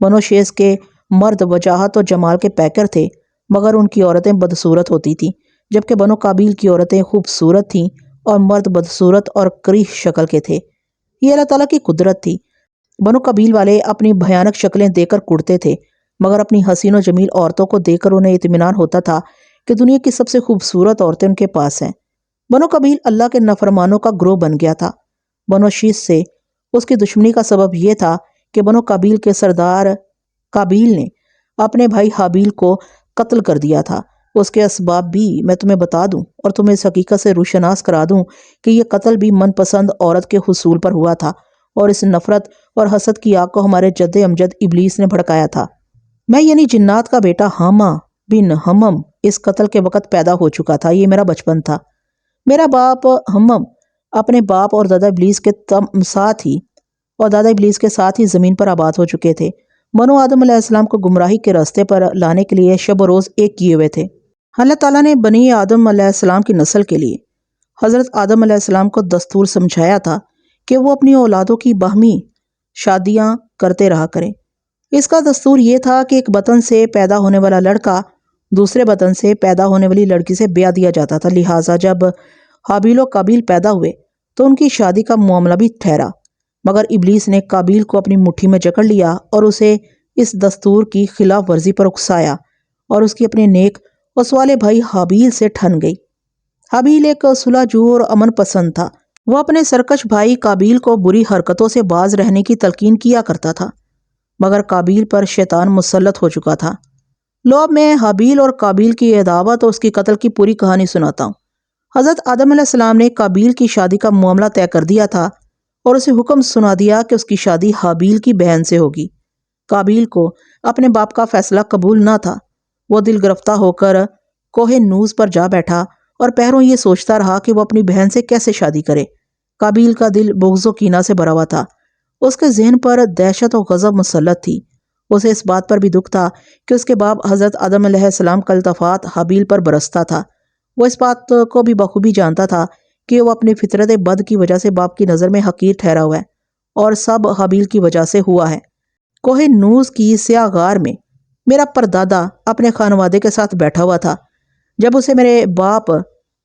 بنو شیش کے مرد وجاہت و جمال کے پیکر تھے مگر ان کی عورتیں بدصورت ہوتی تھیں۔ جبکہ بنو قابیل کی عورتیں خوبصورت تھیں اور مرد بدصورت اور کریہ شکل کے تھے۔ یہ اللہ تعالیٰ کی قدرت تھی۔ بنو قابیل والے اپنی بھیانک شکلیں دیکھ کر کڑتے تھے، مگر اپنی حسین و جمیل عورتوں کو دیکھ کر انہیں اطمینان ہوتا تھا کہ دنیا کی سب سے خوبصورت عورتیں ان کے پاس ہیں۔ بنو قابیل اللہ کے نافرمانوں کا گروہ بن گیا تھا۔ بنو شیث سے اس کی دشمنی کا سبب یہ تھا کہ بنو قابیل کے سردار قابیل نے اپنے بھائی حابیل کو قتل کر دیا تھا۔ اس کے اسباب بھی میں تمہیں بتا دوں اور تمہیں اس حقیقت سے روشناس کرا دوں کہ یہ قتل بھی من پسند عورت کے حصول پر ہوا تھا، اور اس نفرت اور حسد کی آگ کو ہمارے جد امجد ابلیس نے بھڑکایا تھا۔ میں یعنی جنات کا بیٹا حامہ بن حمم اس قتل کے وقت پیدا ہو چکا تھا۔ یہ میرا بچپن تھا۔ میرا باپ حمم اپنے باپ اور دادا ابلیس کے ساتھ ہی زمین پر آباد ہو چکے تھے۔ بنو آدم علیہ السلام کو گمراہی کے راستے پر لانے کے لیے شب و روز ایک کیے ہوئے تھے۔ اللہ تعالیٰ نے بنی آدم علیہ السلام کی نسل کے لیے حضرت آدم علیہ السلام کو دستور سمجھایا تھا کہ وہ اپنی اولادوں کی باہمی شادیاں کرتے رہا کریں۔ اس کا دستور یہ تھا کہ ایک بطن سے پیدا ہونے والا لڑکا دوسرے بطن سے پیدا ہونے والی لڑکی سے بیاہ دیا جاتا تھا۔ لہٰذا جب حابیل و قابیل پیدا ہوئے تو ان کی شادی کا معاملہ بھی ٹھہرا، مگر ابلیس نے قابیل کو اپنی مٹھی میں جکڑ لیا اور اسے اس دستور کی خلاف ورزی پر اکسایا، اور اس کی اپنے نیک اس والے بھائی حابیل سے ٹھن گئی۔ حابیل ایک صلح جو اور امن پسند تھا۔ وہ اپنے سرکش بھائی قابیل کو بری حرکتوں سے باز رہنے کی تلقین کیا کرتا تھا، مگر قابیل پر شیطان مسلط ہو چکا تھا۔ لو اب میں حابیل اور قابیل کی عداوت اور اس کی قتل کی پوری کہانی سناتا ہوں۔ حضرت آدم علیہ السلام نے قابیل کی شادی کا معاملہ طے کر دیا تھا اور اسے حکم سنا دیا کہ اس کی شادی حابیل کی بہن سے ہوگی۔ قابیل کو اپنے باپ کا فیصلہ قبول نہ تھا۔ وہ دل گرفتہ ہو کر کوہ نوز پر جا بیٹھا اور پہروں یہ سوچتا رہا کہ وہ اپنی بہن سے کیسے شادی کرے۔ قابیل کا دل بغض و کینہ سے بھرا ہوا تھا۔ اس کے ذہن پر دہشت و غضب مسلط تھی۔ اسے اس بات پر بھی دکھ تھا کہ اس کے باپ حضرت آدم علیہ السلام کا التفات حابیل پر برستا تھا۔ وہ اس بات کو بھی بخوبی جانتا تھا کہ وہ اپنی فطرت بد کی وجہ سے باپ کی نظر میں حقیر ٹھہرا ہوا ہے، اور سب حابیل کی وجہ سے ہوا ہے۔ کوہ نوز کی سیاہ غار میں میرا پردادا اپنے خانوادے کے ساتھ بیٹھا ہوا تھا جب اسے میرے باپ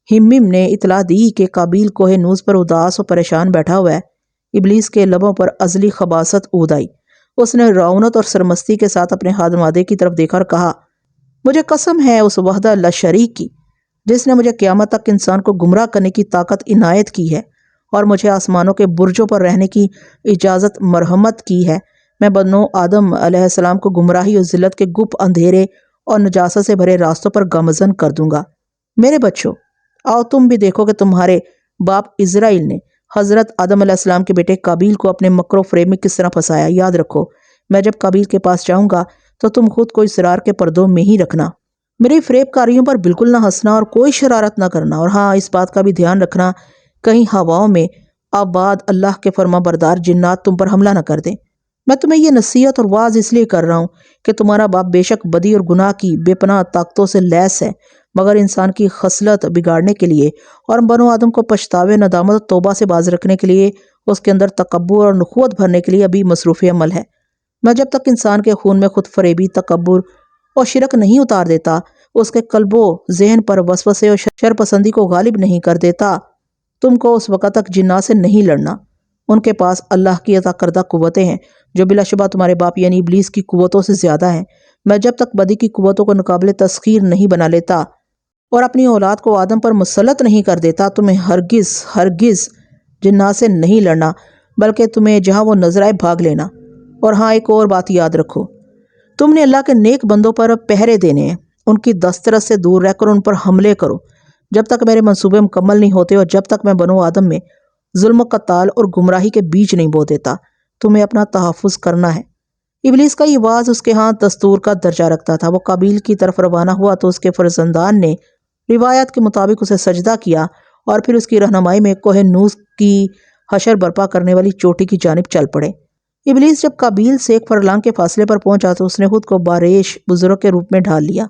ہمم نے اطلاع دی کہ قابیل کوہ نوز پر اداس و پریشان بیٹھا ہوا ہے۔ ابلیس کے لبوں پر ازلی خباثت اود آئی۔ اس نے رعونت اور سرمستی کے ساتھ اپنے خانوادے کی طرف دیکھا اور کہا، مجھے قسم ہے اس وحدہ لا شریک کی جس نے مجھے قیامت تک انسان کو گمراہ کرنے کی طاقت عنایت کی ہے اور مجھے آسمانوں کے برجوں پر رہنے کی اجازت مرحمت کی ہے، میں بنو آدم علیہ السلام کو گمراہی اور ذلت کے گپ اندھیرے اور نجاست سے بھرے راستوں پر گامزن کر دوں گا۔ میرے بچوں، آؤ تم بھی دیکھو کہ تمہارے باپ اسرائیل نے حضرت آدم علیہ السلام کے بیٹے قابیل کو اپنے مکر و فریب میں کس طرح پھنسایا۔ یاد رکھو، میں جب قابیل کے پاس جاؤں گا تو تم خود کو اسرار کے پردوں میں ہی رکھنا، میری فریب کاریوں پر بالکل نہ ہنسنا اور کوئی شرارت نہ کرنا، اور ہاں اس بات کا بھی دھیان رکھنا کہیں ہواؤں میں آباد اللہ کے فرما بردار جنات تم پر حملہ نہ کر دیں۔ میں تمہیں یہ نصیحت اور واعظ اس لیے کر رہا ہوں کہ تمہارا باپ بے شک بدی اور گناہ کی بے پناہ طاقتوں سے لیس ہے، مگر انسان کی خصلت بگاڑنے کے لیے اور بنو آدم کو پچھتاوے، ندامت اور توبہ سے باز رکھنے کے لیے، اس کے اندر تکبر اور نخوت بھرنے کے لیے ابھی مصروف عمل ہے۔ میں جب تک انسان کے خون میں خود فریبی، تکبر اور شرک نہیں اتار دیتا، اس کے قلب و ذہن پر وسوسے اور شر پسندی کو غالب نہیں کر دیتا، تم کو اس وقت تک جنات سے نہیں لڑنا۔ ان کے پاس اللہ کی عطا کردہ قوتیں ہیں جو بلا شبہ تمہارے باپ یعنی ابلیس کی قوتوں سے زیادہ ہیں۔ میں جب تک بدی کی قوتوں کو ناقابل تسخیر نہیں بنا لیتا اور اپنی اولاد کو آدم پر مسلط نہیں کر دیتا، تمہیں ہرگز جنات سے نہیں لڑنا، بلکہ تمہیں جہاں وہ نظر آئے بھاگ لینا۔ اور ہاں ایک اور بات یاد رکھو، تم نے اللہ کے نیک بندوں پر پہرے دینے ہیں، ان کی دسترس سے دور رہ کر ان پر حملے کرو جب تک میرے منصوبے مکمل نہیں ہوتے اور جب تک میں بنو آدم میں ظلم و قتال اور گمراہی کے بیج نہیں بو دیتا۔ تمہیں اپنا تحفظ کرنا ہے۔ ابلیس کا یہ واز اس کے ہاں دستور کا درجہ رکھتا تھا۔ وہ قابیل کی طرف روانہ ہوا تو اس کے فرزندان نے روایت کے مطابق اسے سجدہ کیا اور پھر اس کی رہنمائی میں کوہ نوز کی حشر برپا کرنے والی چوٹی کی جانب چل پڑے۔ ابلیس جب قابیل سے ایک فرلانگ کے فاصلے پر پہنچا تو اس نے خود کو باریش بزرگ کے روپ میں ڈھال لیا۔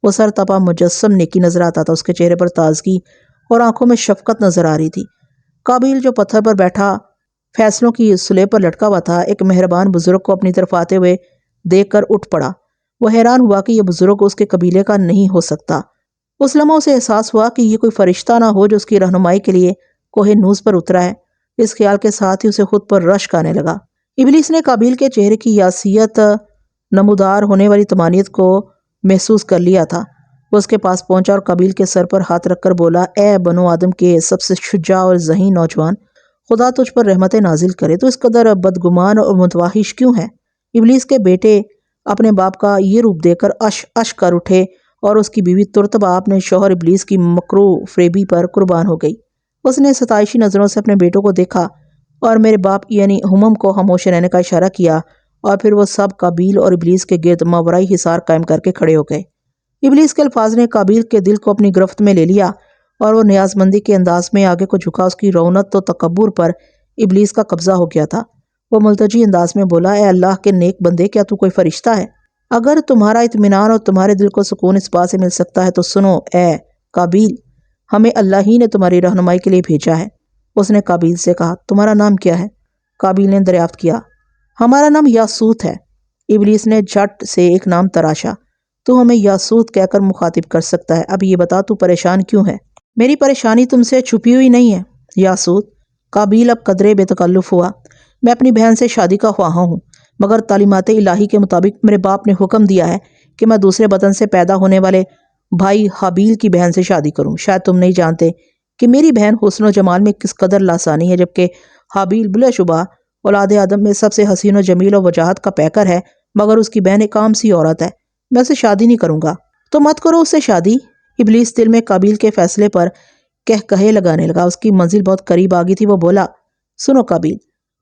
وہ سر تپا مجسم نیکی نظر آتا تھا۔ اس کے چہرے پر تازگی اور آنکھوں میں شفقت نظر آ رہی تھی۔ قابیل جو پتھر پر بیٹھا فیصلوں کی صلح پر لٹکا ہوا تھا، ایک مہربان بزرگ کو اپنی طرف آتے ہوئے دیکھ کر اٹھ پڑا۔ وہ حیران ہوا کہ یہ بزرگ اس کے قبیلے کا نہیں ہو سکتا۔ اس لمحہ اسے احساس ہوا کہ یہ کوئی فرشتہ نہ ہو جو اس کی رہنمائی کے لیے کوہ نوز پر اترا ہے۔ اس خیال کے ساتھ ہی اسے خود پر رشک آنے لگا۔ ابلیس نے قابیل کے چہرے کی یاسیت نمودار ہونے والی طمانینت کو محسوس کر لیا تھا۔ وہ اس کے پاس پہنچا اور قابیل کے سر پر ہاتھ رکھ کر بولا، اے بنو آدم کے سب سے شجاع اور ذہین نوجوان، خدا تجھ پر رحمت نازل کرے، تو اس قدر بدگمان اور متوحش کیوں ہے؟ ابلیس کے بیٹے اپنے باپ کا یہ روپ دے کر اش کر اٹھے اور اس کی بیوی ترتبہ اپنے شوہر ابلیس کی مکرو فریبی پر قربان ہو گئی۔ اس نے ستائشی نظروں سے اپنے بیٹوں کو دیکھا اور میرے باپ یعنی ہمم کو خاموش رہنے کا اشارہ کیا، اور پھر وہ سب قابیل اور ابلیس کے گرد ماورائی حصار قائم کر کے کھڑے ہو گئے۔ ابلیس کے الفاظ نے قابیل کے دل کو اپنی گرفت میں لے لیا اور وہ نیاز مندی کے انداز میں آگے کو جھکا۔ اس کی رونت و تکبر پر ابلیس کا قبضہ ہو گیا تھا۔ وہ ملتجی انداز میں بولا، اے اللہ کے نیک بندے، کیا تو کوئی فرشتہ ہے؟ اگر تمہارا اطمینان اور تمہارے دل کو سکون اس بات سے مل سکتا ہے تو سنو اے قابیل، ہمیں اللہ ہی نے تمہاری رہنمائی کے لیے بھیجا ہے۔ اس نے قابیل سے کہا، تمہارا نام کیا ہے؟ قابیل نے دریافت کیا، ہمارا نام یاسوت ہے۔ ابلیس نے جھٹ سے ایک نام تراشا، تو ہمیں یاسوت کہہ کر مخاطب کر سکتا ہے۔ اب یہ بتا تو پریشان کیوں ہے؟ میری پریشانی تم سے چھپی ہوئی نہیں ہے یاسوت۔ قابیل اب قدرے بے تکلف ہوا، میں اپنی بہن سے شادی کا خواہاں ہوں، مگر تعلیمات الہی کے مطابق میرے باپ نے حکم دیا ہے کہ میں دوسرے بدن سے پیدا ہونے والے بھائی حابیل کی بہن سے شادی کروں۔ شاید تم نہیں جانتے کہ میری بہن حسن و جمال میں کس قدر لاسانی ہے، جبکہ حابیل بلا شبہ اولاد آدم میں سب سے حسین و جمیل و وجاہت کا پیکر ہے، مگر اس کی بہن ایک عام سی عورت ہے۔ میں اسے شادی نہیں کروں گا۔ تو مت کرو اس سے شادی۔ ابلیس دل میں قابیل کے فیصلے پر کہے لگانے لگا۔ اس کی منزل بہت قریب آ گئی تھی۔ وہ بولا، سنو قابیل،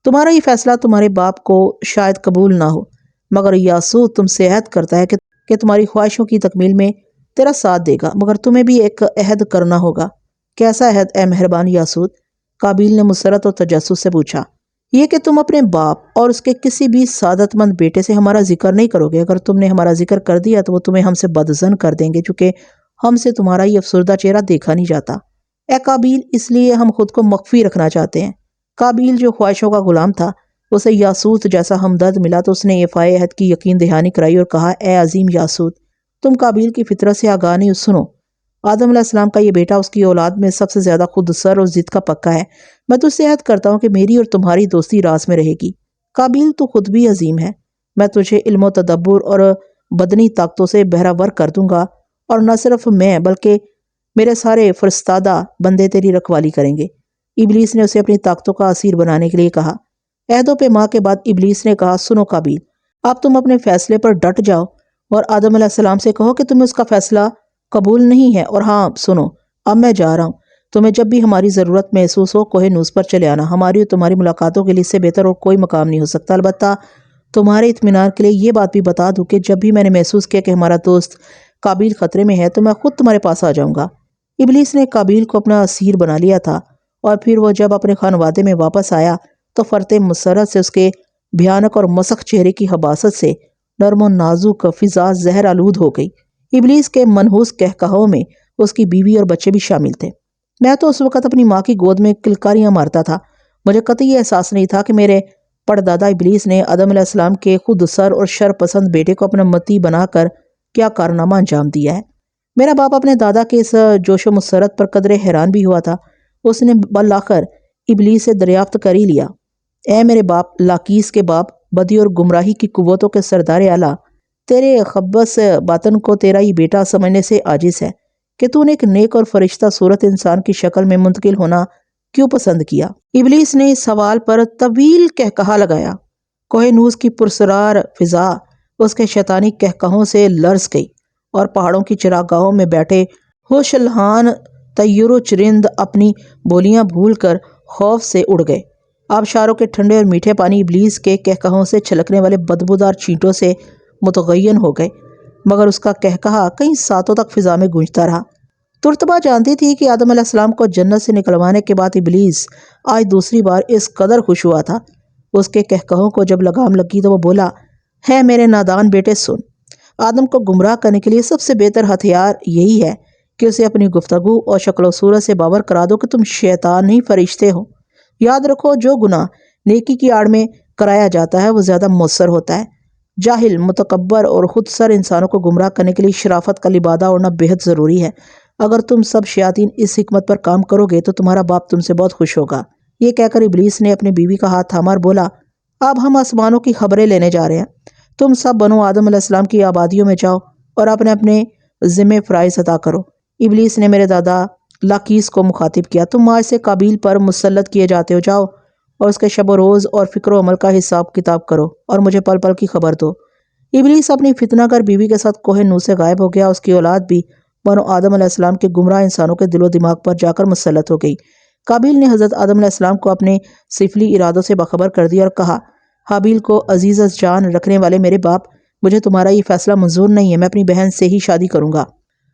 تمہارا یہ فیصلہ تمہارے باپ کو شاید قبول نہ ہو، مگر یاسوت تم سے عہد کرتا ہے کہ تمہاری خواہشوں کی تکمیل میں تیرا ساتھ دے گا، مگر تمہیں بھی ایک عہد کرنا ہوگا۔ کیسا عہد اے مہربان یاسوت؟ قابیل نے مسرت اور تجسس سے پوچھا۔ یہ کہ تم اپنے باپ اور اس کے کسی بھی سعادت مند بیٹے سے ہمارا ذکر نہیں کرو گے۔ اگر تم نے ہمارا ذکر کر دیا تو وہ تمہیں ہم سے بدظن کر دیں گے، چونکہ ہم سے تمہارا یہ افسردہ چہرہ دیکھا نہیں جاتا۔ اے قابیل، اس لیے ہم خود کو مخفی رکھنا چاہتے ہیں۔ قابیل جو خواہشوں کا غلام تھا، اسے یاسوت جیسا ہمدرد ملا تو اس نے افائے عہد کی یقین دہانی کرائی اور کہا، اے عظیم یاسوت، تم قابیل کی فطرت سے آگاہ نہیں ہو۔ سنو، آدم علیہ السلام کا یہ بیٹا اس کی اولاد میں سب سے زیادہ خود سر اور ضد کا پکا ہے۔ میں تجھ سے عہد کرتا ہوں کہ میری اور تمہاری دوستی راز میں رہے گی۔ قابیل، تو خود بھی عظیم ہے، میں تجھے علم و تدبر اور بدنی طاقتوں سے بہرہ کر دوں گا، اور نہ صرف میں بلکہ میرے سارے فرستادہ بندے تیری رکھوالی کریں گے۔ ابلیس نے اسے اپنی طاقتوں کا اسیر بنانے کے لیے کہا۔ عہد و پیما کے بعد ابلیس نے کہا، سنو قابیل، اب تم اپنے فیصلے پر ڈٹ جاؤ اور آدم علیہ السلام سے کہو کہ تمہیں اس کا فیصلہ قبول نہیں ہے۔ اور ہاں سنو، اب میں جا رہا ہوں، تمہیں جب بھی ہماری ضرورت محسوس ہو کوہ نوز پر چلے آنا۔ ہماری اور تمہاری ملاقاتوں کے لیے اس سے بہتر اور کوئی مقام نہیں ہو سکتا۔ البتہ تمہارے اطمینان کے لیے یہ بات بھی بتا دوں کہ جب بھی میں نے محسوس کیا کہ ہمارا دوست قابیل خطرے میں ہے تو میں خود تمہارے پاس آ جاؤں گا۔ ابلیس نے قابیل کو اپنا اسیر بنا لیا تھا، اور پھر وہ جب اپنے خانوادے میں واپس آیا تو فرط مسرت سے اس کے بھیانک اور مسخ چہرے کی حباست سے نرم و نازک فضا زہر آلود ہو گئی۔ ابلیس کے منحوس کہکہوں میں اس کی بیوی اور بچے بھی شامل تھے۔ میں تو اس وقت اپنی ماں کی گود میں کلکاریاں مارتا تھا۔ مجھے قطعی یہ احساس نہیں تھا کہ میرے پردادا ابلیس نے آدم علیہ السلام کے خود سر اور شر پسند بیٹے کو اپنا متی بنا کر کیا کارنامہ انجام دیا ہے۔ میرا باپ اپنے دادا کے اس جوش و مسرت پر قدرے حیران بھی ہوا تھا۔ اس نے بالآخر ابلیس سے دریافت کر ہی لیا، اے میرے باپ، لاکیس کے باپ، بدی اور گمراہی کی قوتوں کے سردار اعلیٰ، تیرے خبث باطن کو تیرا ہی بیٹا سمجھنے سے عاجز ہے کہ تو نے ایک نیک اور فرشتہ صورت انسان کی شکل میں منتقل ہونا کیوں پسند کیا؟ ابلیس نے اس سوال پر طویل کہکہا لگایا۔ کوہ نوز کی پرسرار فضا اس کے شیطانی کہکہوں سے لرز گئی، اور پہاڑوں کی چراگاہوں میں بیٹھے ہوش الحان طیر و چرند اپنی بولیاں بھول کر خوف سے اڑ گئے۔ آبشاروں کے ٹھنڈے اور میٹھے پانی ابلیس کے کہکہوں سے چھلکنے والے بدبودار چینٹوں سے متغین ہو گئے، مگر اس کا کہکہا کئی ساتوں تک فضا میں گونجتا رہا۔ ترتبہ جانتی تھی کہ آدم علیہ السلام کو جنت سے نکلوانے کے بعد ابلیس آج دوسری بار اس قدر خوش ہوا تھا۔ اس کے کہکہوں کو جب لگام لگی تو وہ بولا، ہے میرے نادان بیٹے، سن، آدم کو گمراہ کرنے کے لیے سب سے بہتر ہتھیار یہی ہے کہ اسے اپنی گفتگو اور شکل و صورت سے باور کرا دو کہ تم شیطان نہیں فرشتے ہو۔ یاد رکھو، جو گناہ نیکی کی آڑ میں کرایا جاتا ہے وہ زیادہ مؤثر ہوتا ہے۔ جاہل، متکبر اور خود سر انسانوں کو گمراہ کرنے کے لیے شرافت کا لبادہ اوڑھنا بہت ضروری ہے۔ اگر تم سب شیاطین اس حکمت پر کام کرو گے تو تمہارا باپ تم سے بہت خوش ہوگا۔ یہ کہہ کر ابلیس نے اپنی بیوی کا ہاتھ تھاما اور بولا، اب ہم آسمانوں کی خبریں لینے جا رہے ہیں۔ تم سب بنو آدم علیہ السلام کی آبادیوں میں جاؤ اور اپنے اپنے ذمے فرائض ادا کرو۔ ابلیس نے میرے دادا لاکیس کو مخاطب کیا، تم آج سے قابیل پر مسلط کیے جاتے ہو، جاؤ اور اس کے شب و روز اور فکر و عمل کا حساب کتاب کرو اور مجھے پل پل کی خبر دو۔ ابلیس اپنی فتنہ گر بیوی کے ساتھ کوہ نور سے غائب ہو گیا۔ اس کی اولاد بھی بنو آدم علیہ السلام کے گمراہ انسانوں کے دل و دماغ پر جا کر مسلط ہو گئی۔ قابیل نے حضرت آدم علیہ السلام کو اپنے سفلی ارادوں سے باخبر کر دیا اور کہا، حابیل کو عزیز از جان رکھنے والے میرے باپ، مجھے تمہارا یہ فیصلہ منظور نہیں ہے، میں اپنی بہن سے ہی شادی کروں گا۔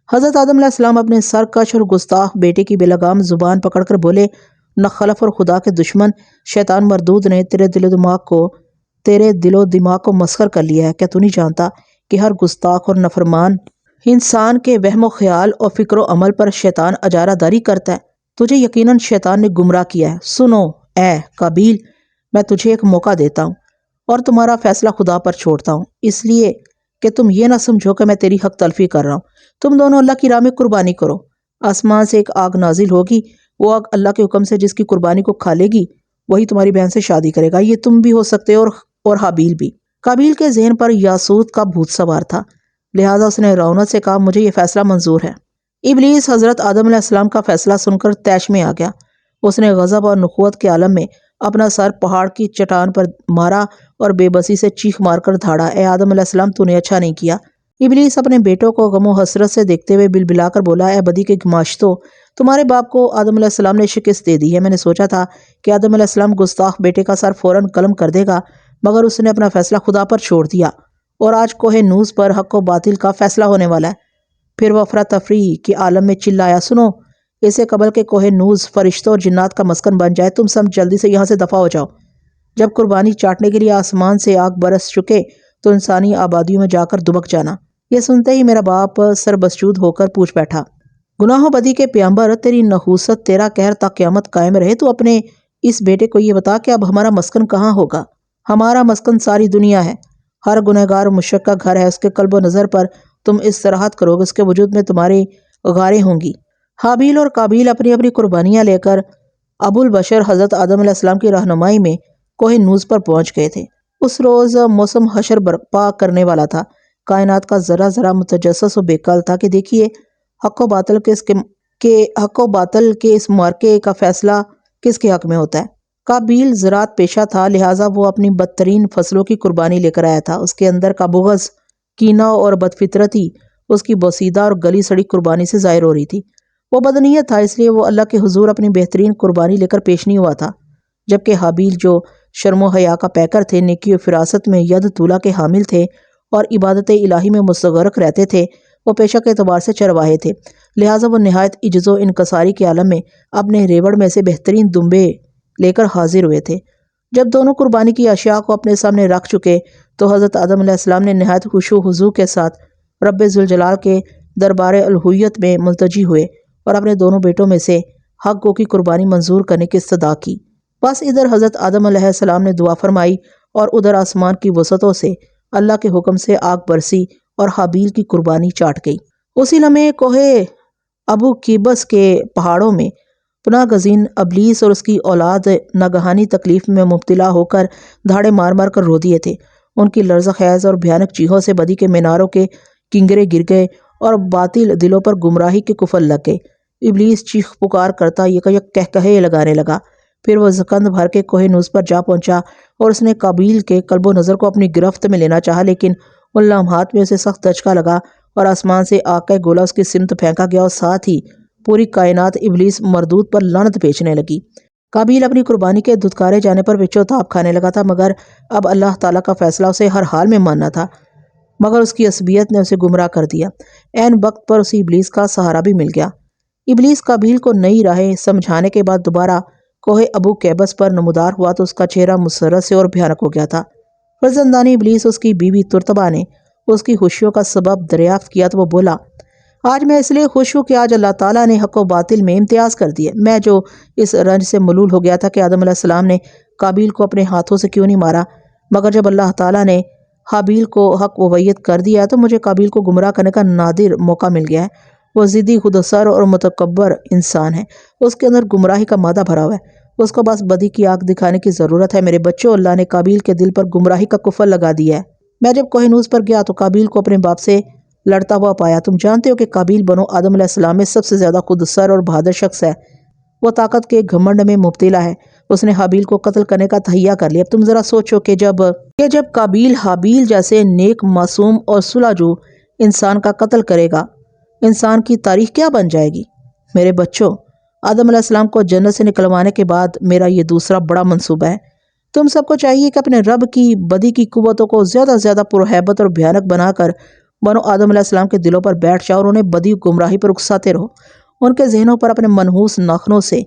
حضرت آدم علیہ السلام اپنے سرکش اور گستاخ بیٹے کی بے لگام زبان پکڑ کر بولے، نخلف اور خدا کے دشمن شیطان مردود نے تیرے دل و دماغ کو مسخر کر لیا ہے۔ کیا تو نہیں جانتا کہ ہر گستاخ اور نافرمان انسان کے وہم و خیال اور فکر و عمل پر شیطان اجارہ داری کرتا ہے؟ تجھے یقیناً شیطان نے گمراہ کیا ہے۔ سنو اے قابیل، میں تجھے ایک موقع دیتا ہوں اور تمہارا فیصلہ خدا پر چھوڑتا ہوں، اس لیے کہ تم یہ نہ سمجھو کہ میں تیری حق تلفی کر رہا ہوں۔ تم دونوں اللہ کی راہ میں قربانی کرو۔ آسمان سے ایک آگ نازل ہوگی، وہ آگ اللہ کے حکم سے جس کی قربانی کو کھا لے گی وہی تمہاری بہن سے شادی کرے گا۔ یہ تم بھی ہو سکتے اور حابیل بھی۔ قابیل کے ذہن پر یاسوت کا بھوت سوار تھا، لہٰذا اس نے رونت سے کہا، مجھے یہ فیصلہ منظور ہے۔ ابلیس حضرت آدم علیہ السلام کا فیصلہ سن کر طیش میں آ گیا۔ اس نے غضب اور نخوت کے عالم میں اپنا سر پہاڑ کی چٹان پر مارا اور بے بسی سے چیخ مار کر دھاڑا، اے آدم علیہ السلام، تو نے اچھا نہیں کیا۔ ابلیس اپنے بیٹوں کو غم و حسرت سے دیکھتے ہوئے بلبلا کر بولا، اے بدی کے گماشتو، تمہارے باپ کو آدم علیہ السلام نے شکست دے دی ہے۔ میں نے سوچا تھا کہ آدم علیہ السلام گستاخ بیٹے کا سر فوراً قلم کر دے گا، مگر اس نے اپنا فیصلہ خدا پر چھوڑ دیا اور آج کوہ نوز پر حق و باطل کا فیصلہ ہونے والا ہے۔ پھر وہ افراتفری کے عالم میں چلایا، سنو، اسے قبل کہ کوہ نوز فرشتوں اور جنات کا مسکن بن جائے، تم سب جلدی سے یہاں سے دفع ہو جاؤ۔ جب قربانی چاٹنے کے لیے آسمان سے آگ برس چکے تو انسانی آبادیوں میں جا کر دبک جانا۔ یہ سنتے ہی میرا باپ سر بسجود ہو کر پوچھ بیٹھا، گناہ و بدی کے پیغمبر، تیری نحوست، تیرا قہر تا قیامت قائم رہے۔ تو اپنے اس بیٹے کو یہ بتا کہ اب ہمارا مسکن کہاں ہوگا؟ ہمارا مسکن ساری دنیا ہے، ہر گنہگار مشرک کا گھر ہے، اس کے قلب و نظر پر تم استراحت کرو گے، اس کے وجود میں تمہاری غاریں ہوں گی۔ حابیل اور قابیل اپنی اپنی قربانیاں لے کر ابو البشر حضرت آدم علیہ السلام کی رہنمائی میں کوہ نوز پر پہنچ گئے تھے۔ اس روز موسم حشر برپا کرنے والا تھا، کائنات کا ذرہ ذرہ متجسس و بے کل تھا کہ دیکھیے حق و باطل کے اس معرکے کا فیصلہ کس کے حق میں ہوتا ہے۔ قابیل زراعت پیشہ تھا، لہٰذا وہ اپنی بدترین فصلوں کی قربانی لے کر آیا تھا۔ اس کے اندر کا بغض، کینہ اور بدفطرتی اس کی بوسیدہ اور گلی سڑی قربانی سے ظاہر ہو رہی تھی۔ وہ بدنیت تھا، اس لیے وہ اللہ کے حضور اپنی بہترین قربانی لے کر پیش نہیں ہوا تھا، جبکہ حابیل جو شرم و حیا کا پیکر تھے، نیکی و فراست میں ید طولہ کے حامل تھے اور عبادت الہی میں مستغرق رہتے تھے، وہ پیشہ کے اعتبار سے چرواہے تھے، لہٰذا وہ نہایت عجز و انکساری کے عالم میں اپنے ریوڑ میں سے بہترین دمبے لے کر حاضر ہوئے تھے۔ جب دونوں قربانی کی اشیاء کو اپنے سامنے رکھ چکے تو حضرت آدم علیہ السلام نے نہایت خشوع و خضوع کے ساتھ رب ذوالجلال کے دربار الوہیت میں ملتجی ہوئے اور اپنے دونوں بیٹوں میں سے حق گو کی قربانی منظور کرنے کی استدعا کی۔ بس ادھر حضرت آدم علیہ السلام نے دعا فرمائی اور ادھر آسمان کی وسعتوں سے اللہ کے حکم سے آگ برسی اور حابیل کی قربانی چاٹ گئی۔ اسی لمحے کوہ ابو قیبس کے پہاڑوں میں پناہ گزین ابلیس اور اس کی اولاد ناگہانی تکلیف میں مبتلا ہو کر دھاڑے مار مار کر رو دیے تھے۔ ان کی لرزہ خیز اور بھیانک چیخوں سے بدی کے میناروں کے کنگرے گر گئے اور باطل دلوں پر گمراہی کے کفل لگ گئے۔ ابلیس چیخ پکار کرتا یک کہکہے لگانے لگا، پھر وہ زکند بھر کے کوہ نوز پر جا پہنچا اور اس نے قابیل کے قلب و نظر کو اپنی گرفت میں لینا چاہا، لیکن ان لمحات میں اسے سخت دھچکا لگا اور آسمان سے آگ کا گولا اس کی سمت پھینکا گیا اور ساتھ ہی پوری کائنات ابلیس مردود پر لعنت بیچنے لگی۔ قابیل اپنی قربانی کے دھتکارے جانے پر وچو تاپ کھانے لگا تھا، مگر اب اللہ تعالیٰ کا فیصلہ اسے ہر حال میں ماننا تھا، مگر اس کی عصبیت نے اسے گمراہ کر دیا۔ عین وقت پر اسے ابلیس کا سہارا بھی مل گیا۔ ابلیس قابیل کو نئی راہیں سمجھانے کے بعد دوبارہ کوہ ابو قیبس پر نمودار ہوا تو اس کا چہرہ مسرت سے اور بھیانک ہو گیا تھا۔ فرزندان ابلیس اس کی بیوی ترتبہ نے اس کی خوشیوں کا سبب دریافت کیا تو وہ بولا، آج میں اس لیے خوش ہوں کہ آج اللہ تعالیٰ نے حق و باطل میں امتیاز کر دیا۔ میں جو اس رنج سے ملول ہو گیا تھا کہ آدم علیہ السلام نے قابیل کو اپنے ہاتھوں سے کیوں نہیں مارا، مگر جب اللہ تعالیٰ نے حابیل کو حق و ویت کر دیا تو مجھے قابیل کو گمراہ کرنے کا نادر موقع مل گیا ہے وہ ضدی، خودسر اور متکبر انسان ہے۔ اس کے اندر گمراہی کا مادہ بھرا ہوا ہے۔ اس کو بس بدی کی آنکھ دکھانے کی ضرورت ہے۔ میرے بچوں، اللہ نے قابیل کے دل پر گمراہی کا کفر لگا دیا ہے۔ میں جب کوہ نوز پر گیا تو قابیل کو اپنے باپ سے لڑتا ہوا پایا۔ تم جانتے ہو کہ قابیل بنو آدم علیہ السلام میں سب سے زیادہ خودسر اور بہادر شخص ہے۔ وہ طاقت کے گھمنڈ میں مبتلا ہے۔ اس نے حابیل کو قتل کرنے کا تہیہ کر لیا۔ اب تم ذرا سوچو کہ جب قابیل حابیل جیسے نیک، معصوم اور صلح جو انسان کا قتل کرے گا، انسان کی تاریخ کیا بن جائے گی؟ میرے بچوں، آدم علیہ السلام کو جنت سے نکلوانے کے بعد میرا یہ دوسرا بڑا منصوبہ ہے۔ تم سب کو چاہیے کہ اپنے رب کی بدی کی قوتوں کو زیادہ سے زیادہ پرہیبت اور بھیانک بنا کر بنو آدم علیہ السلام کے دلوں پر بیٹھ جاؤ اور انہیں بدی گمراہی پر اکساتے رہو۔ ان کے ذہنوں پر اپنے منحوس ناخنوں سے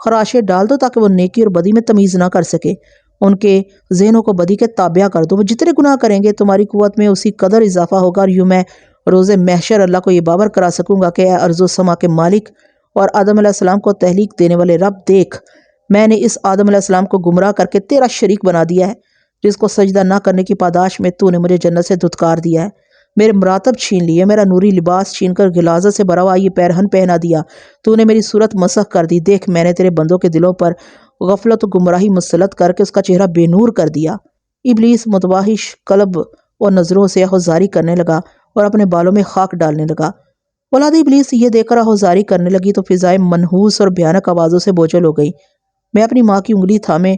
خراشے ڈال دو تاکہ وہ نیکی اور بدی میں تمیز نہ کر سکے۔ ان کے ذہنوں کو بدی کے تابع کر دو۔ وہ جتنے گناہ کریں گے تمہاری قوت میں اسی قدر اضافہ ہوگا، اور یوں میں روز محشر اللہ کو یہ باور کرا سکوں گا کہ اے ارض و سما کے مالک اور آدم علیہ السلام کو تحلیق دینے والے رب، دیکھ، میں نے اس آدم علیہ السلام کو گمراہ کر کے تیرا شریک بنا دیا ہے، جس کو سجدہ نہ کرنے کی پاداش میں تو نے مجھے جنت سے دھتکار دیا ہے، میرے مراتب چھین لیے، میرا نوری لباس چھین کر غلاظت سے بھرا ہوا یہ پیرہن پہنا دیا، تو نے میری صورت مسخ کر دی۔ دیکھ، میں نے تیرے بندوں کے دلوں پر غفلت و گمراہی مسلط کر کے اس کا چہرہ بے نور کر دیا۔ ابلیس متوحش قلب اور نظروں سے آہوزاری کرنے لگا اور اپنے بالوں میں خاک ڈالنے لگا۔ اولاد ابلیس یہ دیکھ کر آہوزاری کرنے لگی تو فضائیں منحوس اور بھیانک آوازوں سے بوجھل ہو گئی۔ میں اپنی ماں کی انگلی تھامے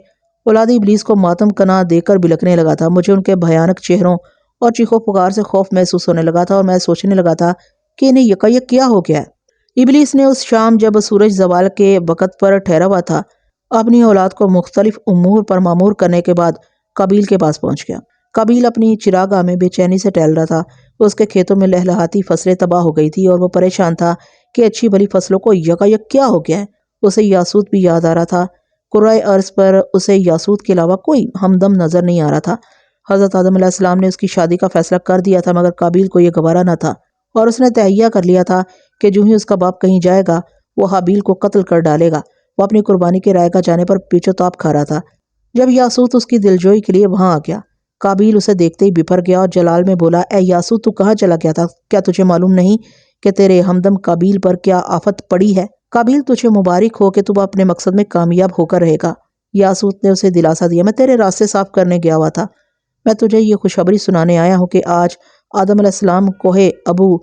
اولاد ابلیس کو ماتم کنا دے کر بلکنے لگا تھا۔ مجھے ان کے بھیانک چہروں اور چیخو پکار سے خوف محسوس ہونے لگا تھا، اور میں سوچنے لگا تھا کہ انہیں یکایک کیا ہو گیا ہے۔ ابلیس نے اس شام جب سورج زوال کے وقت پر ٹھہرا ہوا تھا، اپنی اولاد کو مختلف امور پر معمور کرنے کے بعد قابیل کے پاس پہنچ گیا۔ قابیل اپنی چراگاہ میں بے چینی سے ٹہل رہا تھا۔ اس کے کھیتوں میں لہلہاتی فصلیں تباہ ہو گئی تھی اور وہ پریشان تھا کہ اچھی بھلی فصلوں کو یکایک کیا ہو گیا ہے۔ اسے یاسوت بھی یاد آ رہا تھا۔ قرائے ارض پر اسے یاسوت کے علاوہ کوئی ہمدم نظر نہیں آ رہا تھا۔ حضرت آدم علیہ السلام نے اس کی شادی کا فیصلہ کر دیا تھا، مگر قابیل کو یہ گوارا نہ تھا، اور اس نے تہیہ کر لیا تھا کہ جو ہی اس کا باپ کہیں جائے گا وہ حابیل کو قتل کر ڈالے گا۔ وہ اپنی قربانی کے رائے گاہ جانے پر پیچو تاب کھا رہا تھا جب یاسوت اس کی دلجوئی کے لیے وہاں آ گیا۔ قابیل اسے دیکھتے ہی بپھر گیا اور جلال میں بولا، اے یاسوت، تو کہاں چلا گیا تھا؟ کیا تجھے معلوم نہیں کہ تیرے ہمدم قابیل پر کیا آفت پڑی ہے؟ قابیل، تجھے مبارک ہو کہ تو اپنے مقصد میں کامیاب ہو کر رہے گا۔ یاسوت نے اسے دلاسا دیا، میں تیرے راستے صاف کرنے گیا ہوا تھا۔ میں تجھے یہ خوشخبری سنانے آیا ہوں کہ آج آدم علیہ السلام کوہ ابو